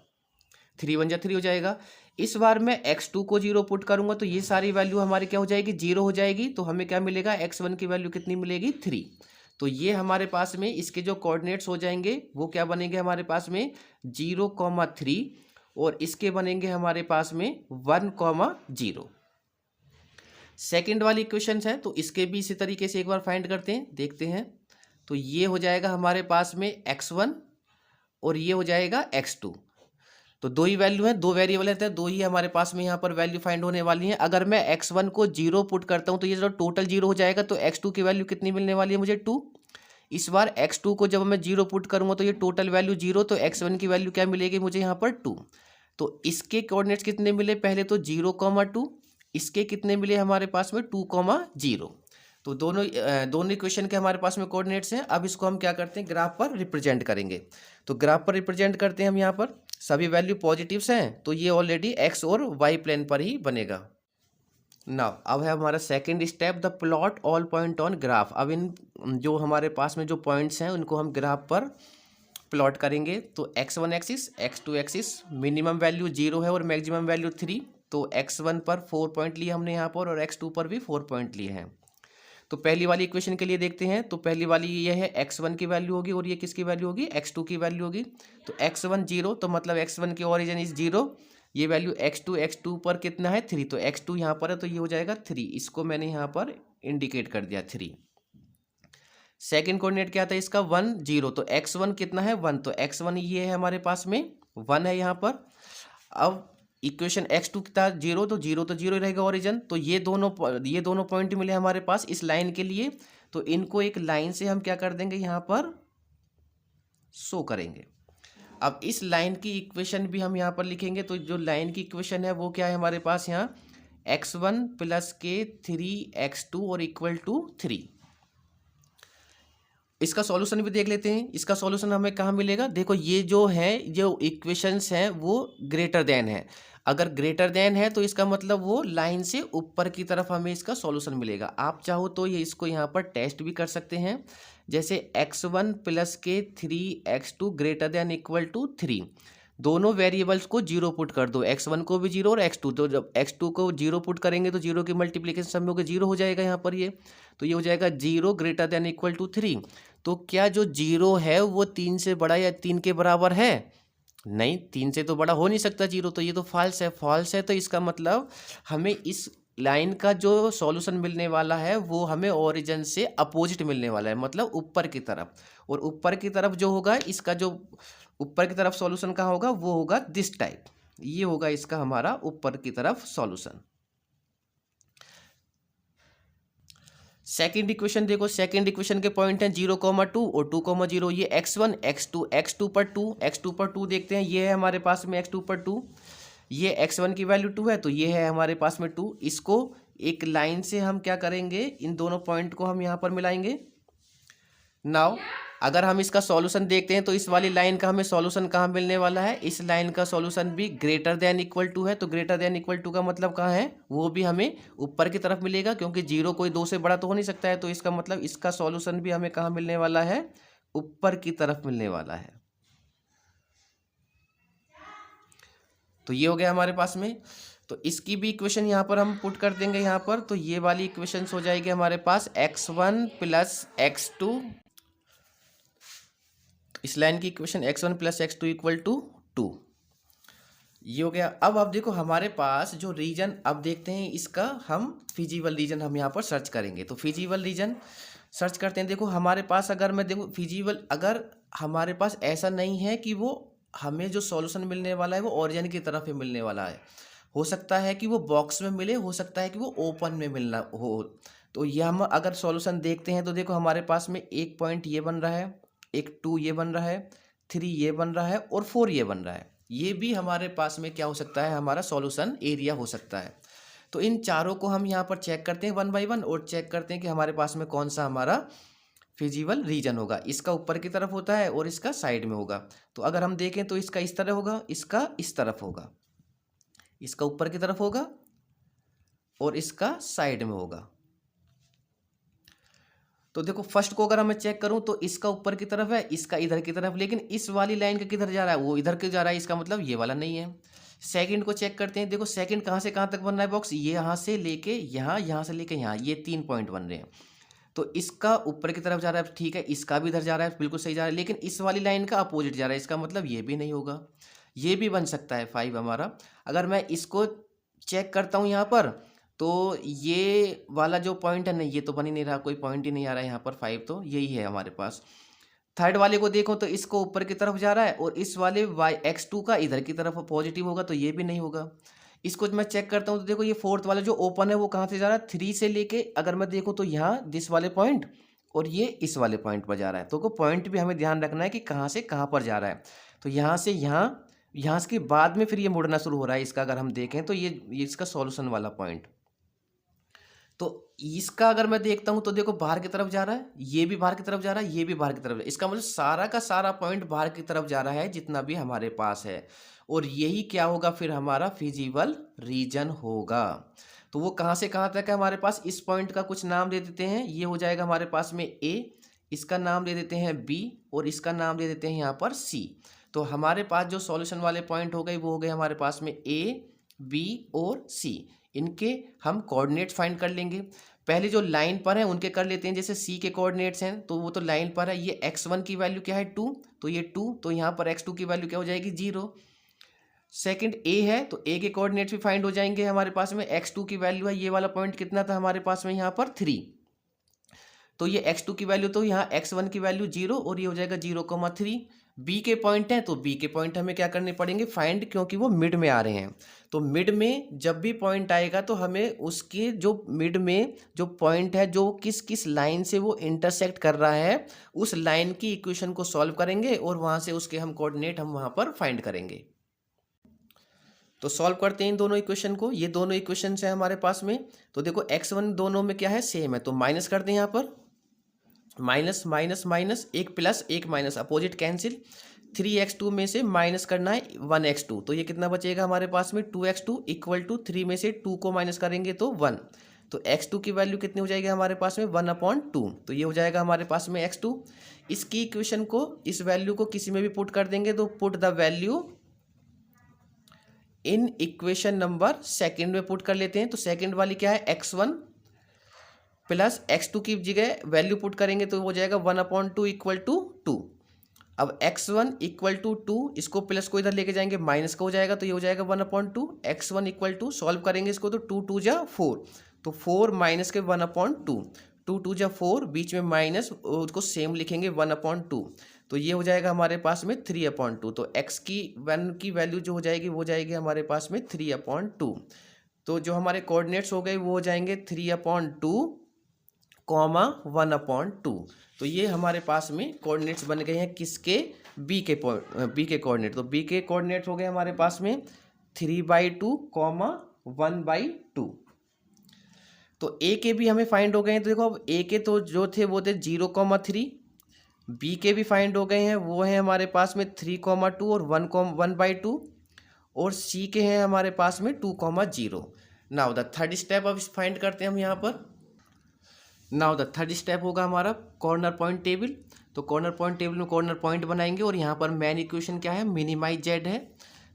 3 1 जा 3 हो जाएगा। इस बार मैं x2 को 0 पुट करूंगा तो ये सारी वैल्यू हमारी क्या हो जाएगी, 0 हो जाएगी। तो हमें क्या मिलेगा, x1 की वैल्यू कितनी मिलेगी, 3। तो ये हमारे पास में इसके जो कोऑर्डिनेट्स हो जाएंगे वो क्या बनेंगे हमारे पास में 0,3, और इसके बनेंगे हमारे पास में 1,0। सेकेंड वाली इक्वेशन है तो इसके भी इसी तरीके से एक बार फाइंड करते हैं, देखते हैं। तो ये हो जाएगा हमारे पास में x1 और ये हो जाएगा x2। तो दो ही वैल्यू है, दो वेरिएबल है, दो ही हमारे पास में यहाँ पर वैल्यू फाइंड होने वाली है। अगर मैं x1 को 0 पुट करता हूँ तो ये जो टोटल 0 हो जाएगा। तो x2 की वैल्यू कितनी मिलने वाली है मुझे, 2। इस बार x2 को जब मैं 0 पुट करूँगा तो ये टोटल वैल्यू 0, तो x1 की वैल्यू क्या मिलेगी मुझे यहाँ पर 2। तो इसके कोऑर्डिनेट्स कितने मिले, पहले तो 0,2, इसके कितने मिले हमारे पास में 2,0। तो दोनों इक्वेशन के हमारे पास में कोऑर्डिनेट्स हैं। अब इसको हम क्या करते हैं, ग्राफ पर रिप्रेजेंट करेंगे। तो ग्राफ पर रिप्रेजेंट करते हैं हम। यहाँ पर सभी वैल्यू पॉजिटिव्स हैं तो ये ऑलरेडी एक्स और वाई प्लेन पर ही बनेगा। नाउ अब है हमारा second step, the plot all point on graph. अब इन जो हमारे पास में जो पॉइंट्स हैं उनको हम ग्राफ पर प्लॉट करेंगे। तो x1 axis, x2 axis, minimum value 0 है और मैक्सिमम वैल्यू 3। तो x1 पर 4 पॉइंट लिए हमने यहाँ पर, और x2 पर भी 4 पॉइंट लिए हैं। तो पहली वाली इक्वेशन के लिए देखते हैं। तो पहली वाली ये है x1 की वैल्यू होगी और ये किसकी वैल्यू होगी, x2 की वैल्यू होगी। तो x1 0, तो मतलब x1 की ओरिजिन इज 0। ये वैल्यू x2 पर कितना है, 3। तो x2 यहाँ पर है तो ये हो जाएगा 3। इसको मैंने यहाँ पर इंडिकेट कर दिया 3। सेकेंड कोऑर्डिनेट क्या था इसका, 1 0। तो x1 कितना है, 1। तो x1 ये है हमारे पास में 1 है यहाँ पर। अब इक्वेशन x2 था 0, तो 0 रहेगा ओरिजिन। तो ये दोनों पॉइंट मिले हमारे पास इस लाइन के लिए। तो इनको एक लाइन से हम क्या कर देंगे, यहाँ पर शो करेंगे। अब इस लाइन की इक्वेशन भी हम यहाँ पर लिखेंगे। तो जो लाइन की इक्वेशन है वो क्या है हमारे पास यहाँ, x1 प्लस के 3x2 और इक्वल टू 3। इसका सॉल्यूशन भी देख लेते हैं। इसका सॉल्यूशन हमें कहाँ मिलेगा, देखो ये जो है, जो इक्वेशंस हैं वो ग्रेटर देन है। अगर ग्रेटर देन है तो इसका मतलब वो लाइन से ऊपर की तरफ हमें इसका सॉल्यूशन मिलेगा। आप चाहो तो ये इसको यहाँ पर टेस्ट भी कर सकते हैं। जैसे x1 प्लस के 3x2 greater than equal to 3, दोनों वेरिएबल्स को 0 पुट कर दो, x1 को भी 0 और x2। तो जब x2 को 0 पुट करेंगे तो 0 की मल्टीप्लिकेशन सब में होकर 0 हो जाएगा यहाँ पर ये। तो ये हो जाएगा 0 ग्रेटर देन इक्वल टू 3। तो क्या जो 0 है वो 3 से बड़ा या 3 के बराबर है, नहीं, 3 से तो बड़ा हो नहीं सकता 0। तो ये तो फॉल्स है, फॉल्स है। तो इसका मतलब हमें इस लाइन का जो सॉल्यूशन मिलने वाला है वो हमें ओरिजिन से अपोजिट मिलने वाला है, मतलब ऊपर की तरफ। और ऊपर की तरफ जो होगा, इसका जो ऊपर की तरफ सॉल्यूशन कहाँ होगा, वो होगा दिस टाइप। ये होगा इसका हमारा ऊपर की तरफ सॉल्यूशन। सेकेंड इक्वेशन देखो, सेकेंड इक्वेशन के पॉइंट हैं 0,2 और 2,0। ये x1 x2 पर 2 देखते हैं। ये है हमारे पास में x2 पर 2। ये x1 की वैल्यू 2 है तो ये है हमारे पास में 2। इसको एक लाइन से हम क्या करेंगे, इन दोनों पॉइंट को हम यहाँ पर मिलाएंगे। नाउ अगर हम इसका सॉल्यूशन देखते हैं तो इस वाली लाइन का हमें सॉल्यूशन कहाँ मिलने वाला है, इस लाइन का सॉल्यूशन भी ग्रेटर देन इक्वल टू है। तो ग्रेटर देन इक्वल टू का मतलब कहाँ है, वो भी हमें ऊपर की तरफ मिलेगा, क्योंकि 0 कोई 2 से बड़ा तो हो नहीं सकता है। तो इसका मतलब इसका सॉल्यूशन भी हमें कहाँ मिलने वाला है, ऊपर की तरफ मिलने वाला है। तो ये हो गया हमारे पास में। तो इसकी भी इक्वेशन यहाँ पर हम पुट कर देंगे यहाँ पर। तो ये वाली इक्वेशन हो जाएगी हमारे पास x1 प्लस x2, इस लाइन की equation x1 plus x2 equal to 2। ये हो गया। अब देखो हमारे पास जो रीजन, अब देखते हैं इसका हम फिजिबल रीजन हम यहाँ पर सर्च करेंगे। तो फिजिबल रीजन सर्च करते हैं। देखो हमारे पास अगर मैं देखो फिजिबल, अगर हमारे पास ऐसा नहीं है कि वो हमें जो सॉल्यूशन मिलने वाला है वो ओरिजिन की तरफ ही मिलने वाला है, हो सकता है कि वो बॉक्स में मिले, हो सकता है कि वो ओपन में मिलना हो। तो ये हम अगर सॉल्यूशन देखते हैं तो देखो हमारे पास में एक पॉइंट ये बन रहा है, एक 2 ये बन रहा है, 3 ये बन रहा है और 4 ये बन रहा है। ये भी हमारे पास में क्या हो सकता है, हमारा सॉल्यूशन एरिया हो सकता है। तो इन चारों को हम यहाँ पर चेक करते हैं 1 बाई 1 और चेक करते हैं कि हमारे पास में कौन सा हमारा फिजिबल रीजन होगा। इसका ऊपर की तरफ होता है और इसका साइड में होगा। तो अगर हम देखें तो इसका इस तरह होगा, इसका इस तरफ होगा, इसका ऊपर की तरफ होगा और इसका साइड में होगा। तो देखो फर्स्ट को अगर मैं चेक करूं तो इसका ऊपर की तरफ है, इसका इधर की तरफ, लेकिन इस वाली लाइन का किधर जा रहा है, वो इधर के जा रहा है, इसका मतलब ये वाला नहीं है। सेकंड को चेक करते हैं। देखो सेकंड कहाँ से कहाँ तक बन रहा है बॉक्स, ये यहाँ से लेके यहाँ, यहाँ से लेके यहाँ, ये 3 पॉइंट बन रहे हैं। तो इसका ऊपर की तरफ जा रहा है, ठीक है, इसका भी इधर जा रहा है, बिल्कुल सही जा रहा है, लेकिन इस वाली लाइन का अपोजिट जा रहा है, इसका मतलब ये भी नहीं होगा। ये भी बन सकता है 5 हमारा। अगर मैं इसको चेक करता हूँ यहाँ पर, तो ये वाला जो पॉइंट है, नहीं ये तो बन ही नहीं रहा, कोई पॉइंट ही नहीं आ रहा है यहाँ पर 5, तो यही है हमारे पास। थर्ड वाले को देखो तो इसको ऊपर की तरफ जा रहा है और इस वाले x2 का इधर की तरफ पॉजिटिव होगा, तो ये भी नहीं होगा। इसको मैं चेक करता हूँ तो देखो ये फोर्थ वाला जो ओपन है वो कहाँ से जा रहा है, 3 से लेके अगर मैं देखूँ तो यहाँ दिस वाले पॉइंट और ये इस वाले पॉइंट पर जा रहा है। तो पॉइंट भी हमें ध्यान रखना है कि कहाँ से कहाँ पर जा रहा है। तो यहाँ से यहाँ, यहाँ के बाद में फिर ये मुड़ना शुरू हो रहा है इसका, अगर हम देखें तो ये इसका सॉल्यूशन वाला पॉइंट। तो इसका अगर मैं देखता हूं तो देखो बाहर की तरफ जा रहा है, ये भी बाहर की तरफ जा रहा है, ये भी बाहर की तरफ जा रहा है। इसका मतलब सारा का सारा पॉइंट बाहर की तरफ जा रहा है जितना भी हमारे पास है। और यही क्या होगा फिर, हमारा फिजिबल रीजन होगा। तो वो कहाँ से कहाँ तक है हमारे पास, इस पॉइंट का कुछ नाम दे देते हैं, ये हो जाएगा हमारे पास में ए, इसका नाम दे देते हैं बी और इसका नाम दे देते हैं यहाँ पर सी। तो हमारे पास जो सॉल्यूशन वाले पॉइंट हो गए वो हो गए हमारे पास में ए, बी और सी। इनके हम कोऑर्डिनेट फाइंड कर लेंगे। पहले जो लाइन पर है उनके कर लेते हैं। जैसे सी के कोऑर्डिनेट्स हैं तो वो तो लाइन पर है, ये x1 की वैल्यू क्या है 2, तो ये 2, तो यहाँ पर x2 की वैल्यू क्या हो जाएगी 0। सेकंड ए है तो ए के कोऑर्डिनेट्स भी फाइंड हो जाएंगे हमारे पास में। x2 की वैल्यू है, ये वाला पॉइंट कितना था हमारे पास में यहाँ पर 3, तो ये x2 की वैल्यू, तो यहाँ x1 की वैल्यू 0 और ये हो जाएगा 0,3। बी के पॉइंट हैं तो बी के पॉइंट हमें क्या करने पड़ेंगे फाइंड, क्योंकि वो मिड में आ रहे हैं। तो मिड में जब भी पॉइंट आएगा तो हमें उसके जो मिड में जो पॉइंट है जो किस किस लाइन से वो इंटरसेक्ट कर रहा है उस लाइन की इक्वेशन को सॉल्व करेंगे और वहाँ से उसके हम कोऑर्डिनेट हम वहाँ पर फाइंड करेंगे। तो सॉल्व करते हैं इन दोनों इक्वेशन को। ये दोनों इक्वेशन है हमारे पास में। तो देखो x1 दोनों में क्या है सेम है, तो माइनस कर दें यहाँ पर, माइनस माइनस माइनस, एक प्लस एक माइनस, अपोजिट कैंसिल। 3x2 में से माइनस करना है 1x2, तो ये कितना बचेगा हमारे पास में 2x2 इक्वल टू 3 में से 2 को माइनस करेंगे तो 1, तो x2 की वैल्यू कितनी हो जाएगी हमारे पास में 1/2, तो ये हो जाएगा हमारे पास में x2। इसकी इक्वेशन को, इस वैल्यू को किसी में भी पुट कर देंगे तो put the value in equation number second में पुट कर लेते हैं। तो सेकेंड वाली क्या है x1 प्लस x2 की जगह वैल्यू पुट करेंगे तो हो जाएगा 1/2 इक्वल टू 2। अब x1 इक्वल टू 2, इसको प्लस को इधर लेके जाएंगे माइनस का हो जाएगा, तो ये हो जाएगा 1/2। x1 इक्वल टू, सॉल्व करेंगे इसको तो 2 2 जा 4, तो 4 माइनस के 1/2, 2 2 जा 4, बीच में माइनस, उसको सेम लिखेंगे 1/2, तो ये हो जाएगा हमारे पास में 3/2। तो x की 1 की वैल्यू जो हो जाएगी वो जाएगी हमारे पास में 3/2। तो जो हमारे कोऑर्डिनेट्स हो गए वो हो जाएंगे 3/2, 1/2। तो ये हमारे पास में कोऑर्डिनेट्स बन गए हैं किसके, बी के कोऑर्डिनेट। तो बी के कोऑर्डिनेट्स हो गए हमारे पास में 3/2, 1/2। तो ए के भी हमें फाइंड हो गए हैं। तो देखो अब ए के तो जो थे वो थे 0,3, बी के भी फाइंड हो गए हैं, वो है हमारे पास में 3,2 और 1/2, और सी के हैं हमारे पास में 2,0। नाउ द थर्ड स्टेप अब फाइंड करते हैं हम यहाँ पर। नाउ द थर्ड स्टेप होगा हमारा कॉर्नर पॉइंट टेबल। तो कॉर्नर पॉइंट टेबल में कॉर्नर पॉइंट बनाएंगे और यहाँ पर मेन इक्वेशन क्या है, मिनिमाइज जेड है,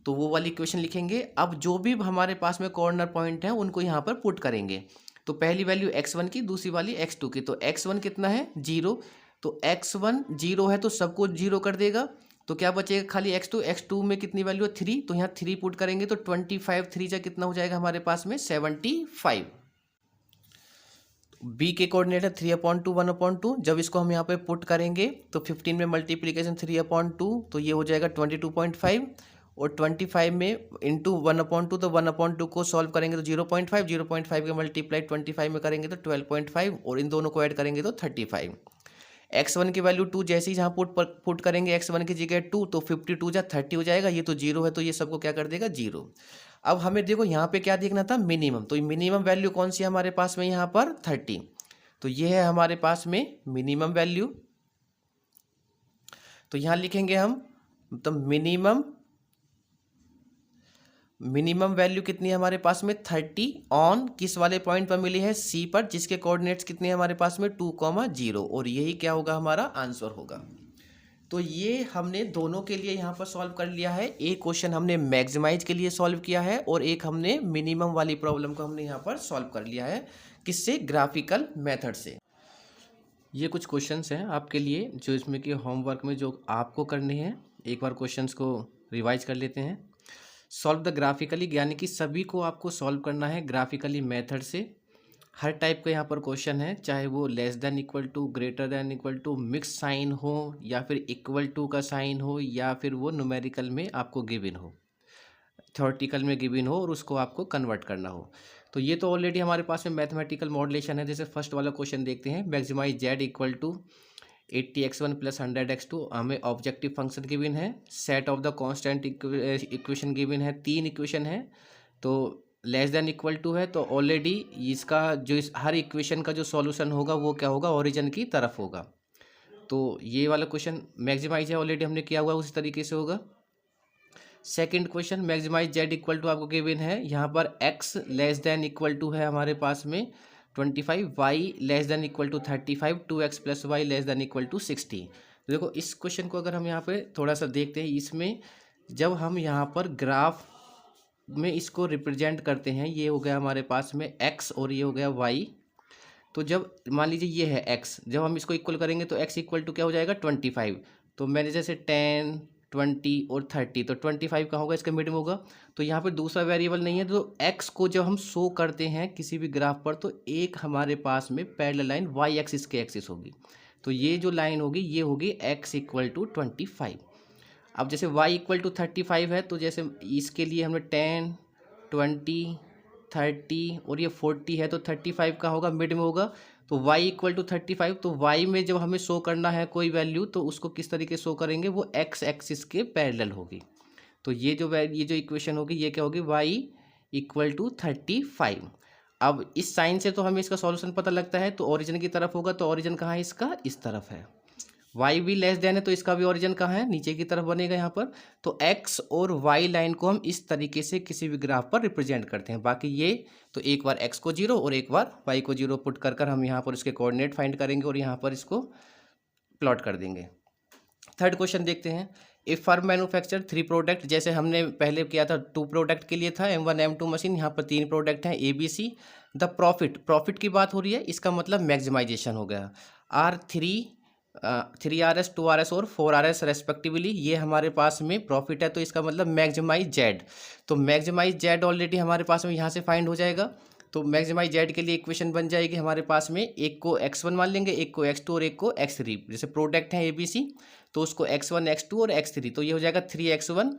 तो वो वाली इक्वेशन लिखेंगे। अब जो भी हमारे पास में कॉर्नर पॉइंट है उनको यहाँ पर पुट करेंगे। तो पहली वैल्यू x1 की, दूसरी वाली x2 की। तो x1 कितना है 0, तो x1 0 है तो सबको 0 कर देगा, तो क्या बचेगा खाली x2 में कितनी वैल्यू है 3, तो यहाँ 3 पुट करेंगे तो 25 3 जा कितना हो जाएगा हमारे पास में 75। b के कोऑर्डिनेट है 3/2 1/2, जब इसको हम यहाँ पे पुट करेंगे तो 15 में मल्टीप्लीकेशन 3/2 तो ये हो जाएगा 22.5, और 25 में इंटू 1/2 तो 1/2 को सॉल्व करेंगे तो 0.5 के मल्टीप्लाई 25 में करेंगे तो 12.5, और इन दोनों को ऐड करेंगे तो 35। x1 की वैल्यू 2 जैसे ही जहाँ पुट करेंगे x1 की जगह 2 तो 52 जा 30 हो जाएगा, ये तो 0 है तो ये सबको क्या कर देगा 0। अब हमें देखो यहाँ पे क्या देखना था मिनिमम, तो मिनिमम वैल्यू कौन सी है हमारे पास में यहाँ पर 30, तो ये है हमारे पास में मिनिमम वैल्यू। तो यहाँ लिखेंगे हम तो मिनिमम वैल्यू कितनी है हमारे पास में 30 ऑन किस वाले पॉइंट पर मिली है सी पर, जिसके कोऑर्डिनेट्स कितने हैं हमारे पास में 2,0, और यही क्या होगा हमारा आंसर होगा। तो ये हमने दोनों के लिए यहाँ पर सॉल्व कर लिया है, एक क्वेश्चन हमने मैक्सिमाइज के लिए सॉल्व किया है और एक हमने मिनिमम वाली प्रॉब्लम को हमने यहाँ पर सॉल्व कर लिया है, किससे, ग्राफिकल मेथड से। ये कुछ क्वेश्चंस हैं आपके लिए जो इसमें कि होमवर्क में जो आपको करने हैं, एक बार क्वेश्चंस को रिवाइज कर लेते हैं। सॉल्व द ग्राफिकली, यानी कि सभी को आपको सॉल्व करना है ग्राफिकली मेथड से। हर टाइप का यहाँ पर क्वेश्चन है, चाहे वो less than equal to, greater than equal to, mix sign हो, या फिर इक्वल टू का साइन हो, या फिर वो न्यूमेरिकल में आपको गिवन हो, थ्योरेटिकल में गिवन हो और उसको आपको कन्वर्ट करना हो। तो ये तो ऑलरेडी हमारे पास में मैथमेटिकल मॉडलेशन है। जैसे फर्स्ट वाला क्वेश्चन देखते हैं, maximise Z equal to 80x1 plus 100x2, हमें ऑब्जेक्टिव फंक्शन गिवन है, set of the constant equation given है, 3 इक्वेशन है, तो लेस देन इक्वल टू है, तो ऑलरेडी इसका जो इस हर इक्वेशन का जो सॉल्यूशन होगा वो क्या होगा, ओरिजिन की तरफ होगा। तो ये वाला क्वेश्चन मैक्सिमाइज है, ऑलरेडी हमने किया हुआ, उसी तरीके से होगा। Second question, maximise Z equal to आपको गिवन है, यहाँ पर x less than equal to है हमारे पास में 25, y less than equal to 35, 2x plus y less than equal to 60। तो देखो इस क्वेश्चन को अगर हम यहाँ पे थोड़ा सा देखते हैं, इसमें जब हम यहाँ पर ग्राफ में इसको रिप्रेजेंट करते हैं, ये हो गया हमारे पास में x और ये हो गया y, तो जब मान लीजिए ये है x, जब हम इसको इक्वल करेंगे तो x इक्वल टू क्या हो जाएगा 25, तो मैंने जैसे 10 20 और 30, तो 25 का होगा, इसका मिड में होगा। तो यहाँ पे दूसरा वेरिएबल नहीं है, तो x को जब हम शो करते हैं किसी भी ग्राफ पर तो एक हमारे पास में पैरेलल लाइन y एक्सिस के एक्सिस होगी, तो ये जो लाइन होगी ये होगी x इक्वल टू 25। अब जैसे y इक्वल टू 35 है, तो जैसे इसके लिए हमने 10 20 30 और ये 40 है, तो 35 का होगा, मिड में होगा, तो y इक्वल टू 35। तो y में जब हमें शो करना है कोई वैल्यू तो उसको किस तरीके शो करेंगे, वो x एक्सिस के पैरेलल होगी। तो ये जो इक्वेशन होगी ये क्या होगी, y इक्वल टू 35। अब इस साइन से तो हमें इसका सॉल्यूशन पता लगता है, तो ओरिजिन की तरफ होगा, तो ओरिजिन कहाँ है इसका, इस तरफ है। y भी लेस देन है तो इसका भी ओरिजिन कहाँ है, नीचे की तरफ बनेगा यहाँ पर। तो x और y लाइन को हम इस तरीके से किसी भी ग्राफ पर रिप्रेजेंट करते हैं। बाकी ये तो एक बार x को 0 और एक बार y को 0 पुट कर हम यहाँ पर इसके कोऑर्डिनेट फाइंड करेंगे और यहाँ पर इसको प्लॉट कर देंगे। थर्ड क्वेश्चन देखते हैं, ए फर्म मैन्युफैक्चर 3 प्रोडक्ट, जैसे हमने पहले किया था 2 प्रोडक्ट के लिए था, M1 M2 मशीन, यहाँ पर 3 प्रोडक्ट हैं ABC। द प्रॉफिट की बात हो रही है, इसका मतलब मैक्सिमाइजेशन हो गया। R3RS 2RS और 4RS रेस्पेक्टिवली, ये हमारे पास में प्रॉफिट है, तो इसका मतलब मैक्सिमाइज जेड। तो मैक्सिमाइज जेड ऑलरेडी हमारे पास में यहाँ से फाइंड हो जाएगा। तो मैक्सिमाइज जेड के लिए इक्वेशन बन जाएगी हमारे पास में, एक को x1 मान लेंगे, एक को x2 और एक को x3। जैसे प्रोडक्ट है ABC तो उसको x1 x2 और x3, तो ये हो जाएगा 3x1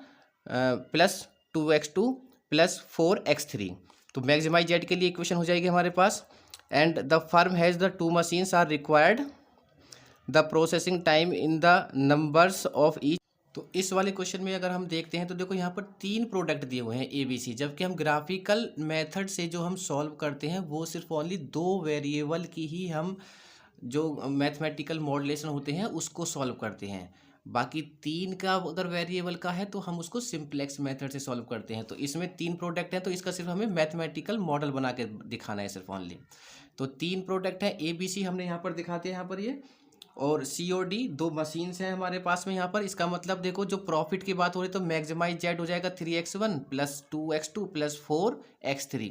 plus 2x2 plus 4x3। तो मैक्सिमाइज जेड के लिए इक्वेशन हो जाएगी हमारे पास। And the firm has the 2 machines are required, the processing time in the numbers of each. तो इस वाले क्वेश्चन में अगर हम देखते हैं तो देखो यहाँ पर 3 प्रोडक्ट दिए हुए हैं ABC, जबकि हम ग्राफिकल मेथड से जो हम सॉल्व करते हैं वो सिर्फ ओनली 2 वेरिएबल की ही हम जो मैथमेटिकल मॉडलेशन होते हैं उसको सॉल्व करते हैं। बाकी 3 का अगर वेरिएबल का है तो हम उसको सिंप्लेक्स मेथड से सॉल्व करते हैं। तो इसमें 3 प्रोडक्ट हैं तो इसका सिर्फ हमें मैथमेटिकल मॉडल बना के दिखाना है सिर्फ ओनली। तो 3 प्रोडक्ट हैं ABC हमने यहाँ पर दिखाते हैं, यहाँ पर ये, और COD 2 मशीन्स हैं हमारे पास में यहाँ पर। इसका मतलब देखो जो प्रॉफिट की बात हो रही है तो मैक्सिमाइज जेड हो जाएगा 3x1 plus 2x2 plus 4x3।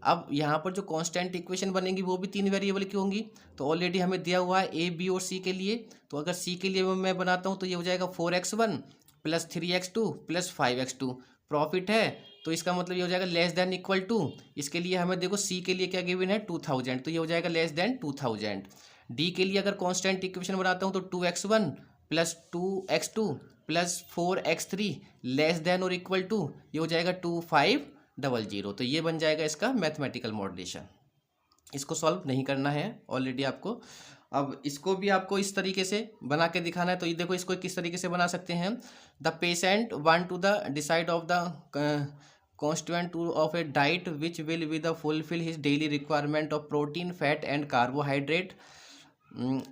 अब यहाँ पर जो कांस्टेंट इक्वेशन बनेगी वो भी 3 वेरिएबल की होंगी, तो ऑलरेडी हमें दिया हुआ है A B और C के लिए। तो अगर C के लिए मैं बनाता हूँ तो ये हो जाएगा 4x1 plus 3x2 plus 5x2। Profit है तो इसका मतलब ये हो जाएगा लेस देन इक्वल टू, इसके लिए हमें देखो सी के लिए क्या गिवन है 2000, तो ये हो जाएगा लेस देन 2000। डी के लिए अगर कांस्टेंट इक्वेशन बनाता हूँ तो 2x1 plus 2x2 plus 4x3 less than और इक्वल टू, ये हो जाएगा 2500। तो ये बन जाएगा इसका मैथमेटिकल मॉड्यूलेशन। इसको सॉल्व नहीं करना है ऑलरेडी आपको। अब इसको भी आपको इस तरीके से बना के दिखाना है, तो ये देखो इसको किस तरीके से बना सकते हैं। The patient want to the decide of the constituent of a diet which will be the fulfill his daily requirement of protein, fat and carbohydrate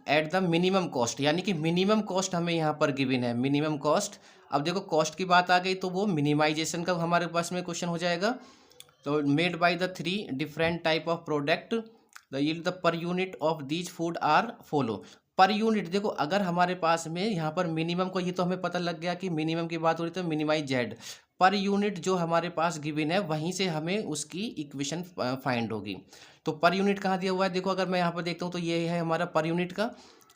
at the minimum cost, यानी कि मिनिमम कॉस्ट हमें यहाँ पर given है, minimum cost. अब देखो cost की बात आ गई तो वो मिनिमाइजेशन का हमारे पास में क्वेश्चन हो जाएगा। तो made by the 3 different type of product the yield the per unit of these food are follow. Per unit देखो अगर हमारे पास में यहाँ पर मिनिमम को, ये तो हमें पता लग गया कि मिनिमम की बात हो रही तो मिनिमाइज जेड। पर यूनिट जो हमारे पास गिवन है वहीं से हमें उसकी इक्वेशन फाइंड होगी। तो पर यूनिट कहाँ दिया हुआ है, देखो अगर मैं यहाँ पर देखता हूँ तो ये है हमारा पर यूनिट का,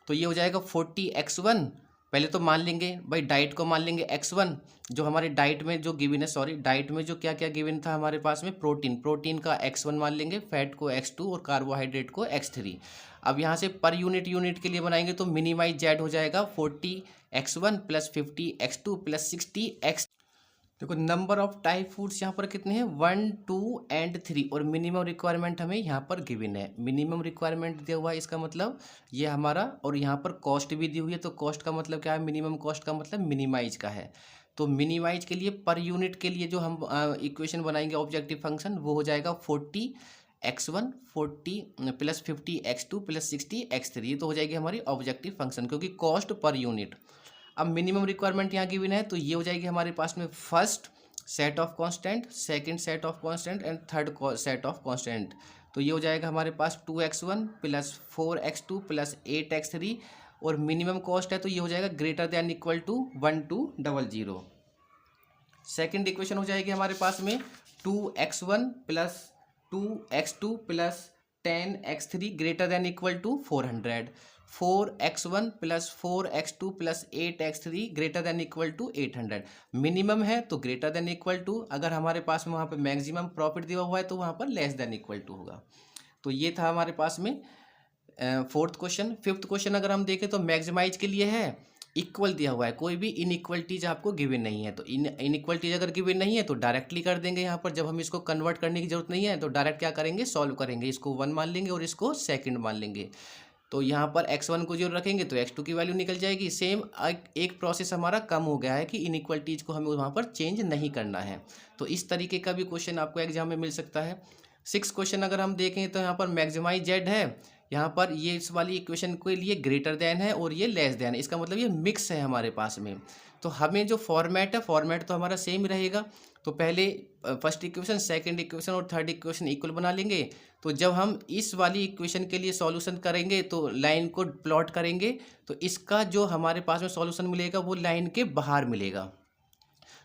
तो ये हो जाएगा 40x1। पहले तो मान लेंगे भाई डाइट को मान लेंगे x1, जो हमारे डाइट में जो गिवन है, सॉरी डाइट में जो क्या क्या गिवन था हमारे पास में, प्रोटीन का x1 मान लेंगे, फैट को x2 और कार्बोहाइड्रेट को x3। अब यहाँ से पर यूनिट के लिए बनाएंगे तो मिनिमाइज जेड हो जाएगा 40x1 plus 50x2 plus 60x। देखो नंबर ऑफ टाइप फूड्स यहाँ पर कितने हैं 1, 2 एंड 3, और मिनिमम रिक्वायरमेंट हमें यहाँ पर गिवन है। मिनिमम रिक्वायरमेंट दिया हुआ है, इसका मतलब ये हमारा, और यहाँ पर कॉस्ट भी दी हुई है। तो कॉस्ट का मतलब क्या है, मिनिमम कॉस्ट का मतलब मिनिमाइज का है। तो मिनिमाइज के लिए पर यूनिट के लिए जो हम इक्वेशन बनाएंगे ऑब्जेक्टिव फंक्शन, वो हो जाएगा 40x1 40 plus 50x2 plus 60x3। ये तो हो जाएगी हमारी ऑब्जेक्टिव फंक्शन, क्योंकि कॉस्ट पर यूनिट। अब मिनिमम रिक्वायरमेंट यहाँ गिवन है तो ये हो जाएगी हमारे पास में first set of constant, second set of constant and third set of constant. तो ये हो जाएगा हमारे पास 2x1 plus 4x2 plus 8x3, और मिनिमम कॉस्ट है तो ये हो जाएगा greater than equal to 1200। Second equation हो जाएगी हमारे पास में 2x1 plus 2x2 plus 10x3 greater than equal to 400। 4x1 plus 4x2 plus 8x3 greater than equal to 800। Minimum है तो ग्रेटर देन इक्वल टू, अगर हमारे पास में वहाँ पे मैक्सिमम प्रॉफिट दिया हुआ है तो वहाँ पर लेस देन इक्वल टू होगा। तो ये था हमारे पास में फोर्थ क्वेश्चन। फिफ्थ क्वेश्चन अगर हम देखें तो मैक्सिमाइज के लिए है, इक्वल दिया हुआ है, कोई भी इनइक्वलिटीज आपको गिवन नहीं है। तो इनइक्वलिटीज अगर गिवन नहीं है तो डायरेक्टली कर देंगे यहाँ पर। जब हम इसको कन्वर्ट करने की जरूरत नहीं है तो डायरेक्ट क्या करेंगे, सॉल्व करेंगे। इसको 1 मान लेंगे और इसको सेकंड मान लेंगे। तो यहाँ पर x1 को 0 रखेंगे तो x2 की वैल्यू निकल जाएगी। सेम एक प्रोसेस हमारा कम हो गया है कि इनइक्वलिटीज को हमें वहाँ पर चेंज नहीं करना है। तो इस तरीके का भी क्वेश्चन आपको एग्जाम में मिल सकता है। 6 क्वेश्चन अगर हम देखें तो यहाँ पर मैक्सिमाइज जेड है, यहाँ पर ये इस वाली इक्वेशन के लिए ग्रेटर देन है और ये लेस देन है, इसका मतलब ये मिक्स है हमारे पास में। तो हमें जो फॉर्मेट है, फॉर्मेट तो हमारा सेम ही रहेगा। तो पहले फर्स्ट इक्वेशन, सेकंड इक्वेशन और थर्ड इक्वेशन इक्वल बना लेंगे। तो जब हम इस वाली इक्वेशन के लिए सॉल्यूशन करेंगे तो लाइन को प्लॉट करेंगे, तो इसका जो हमारे पास में सॉल्यूशन मिलेगा वो लाइन के बाहर मिलेगा।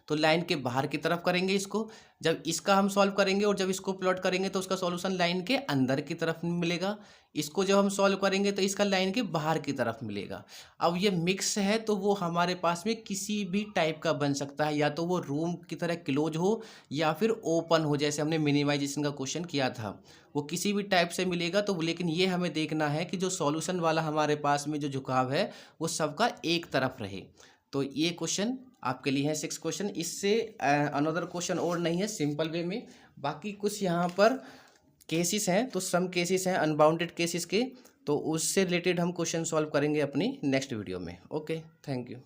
तो लाइन के बाहर की तरफ करेंगे इसको। जब इसका हम सॉल्व करेंगे और जब इसको प्लॉट करेंगे तो उसका सॉल्यूशन लाइन के अंदर की तरफ मिलेगा। इसको जब हम सॉल्व करेंगे तो इसका लाइन के बाहर की तरफ मिलेगा। अब ये मिक्स है तो वो हमारे पास में किसी भी टाइप का बन सकता है, या तो वो रूम की तरह क्लोज हो या फिर ओपन हो, जैसे हमने मिनिमाइजेशन का क्वेश्चन किया था, वो किसी भी टाइप से मिलेगा। तो लेकिन ये हमें देखना है कि जो सॉल्यूशन वाला हमारे पास में जो झुकाव है वो सबका एक तरफ रहे। तो ये क्वेश्चन आपके लिए है 6 क्वेश्चन। इससे अनदर क्वेश्चन और नहीं है सिंपल वे में। बाकी कुछ यहाँ पर केसेस हैं, तो सम केसेस हैं अनबाउंडेड केसेस के, तो उससे रिलेटेड हम क्वेश्चन सॉल्व करेंगे अपनी नेक्स्ट वीडियो में। Okay, thank you.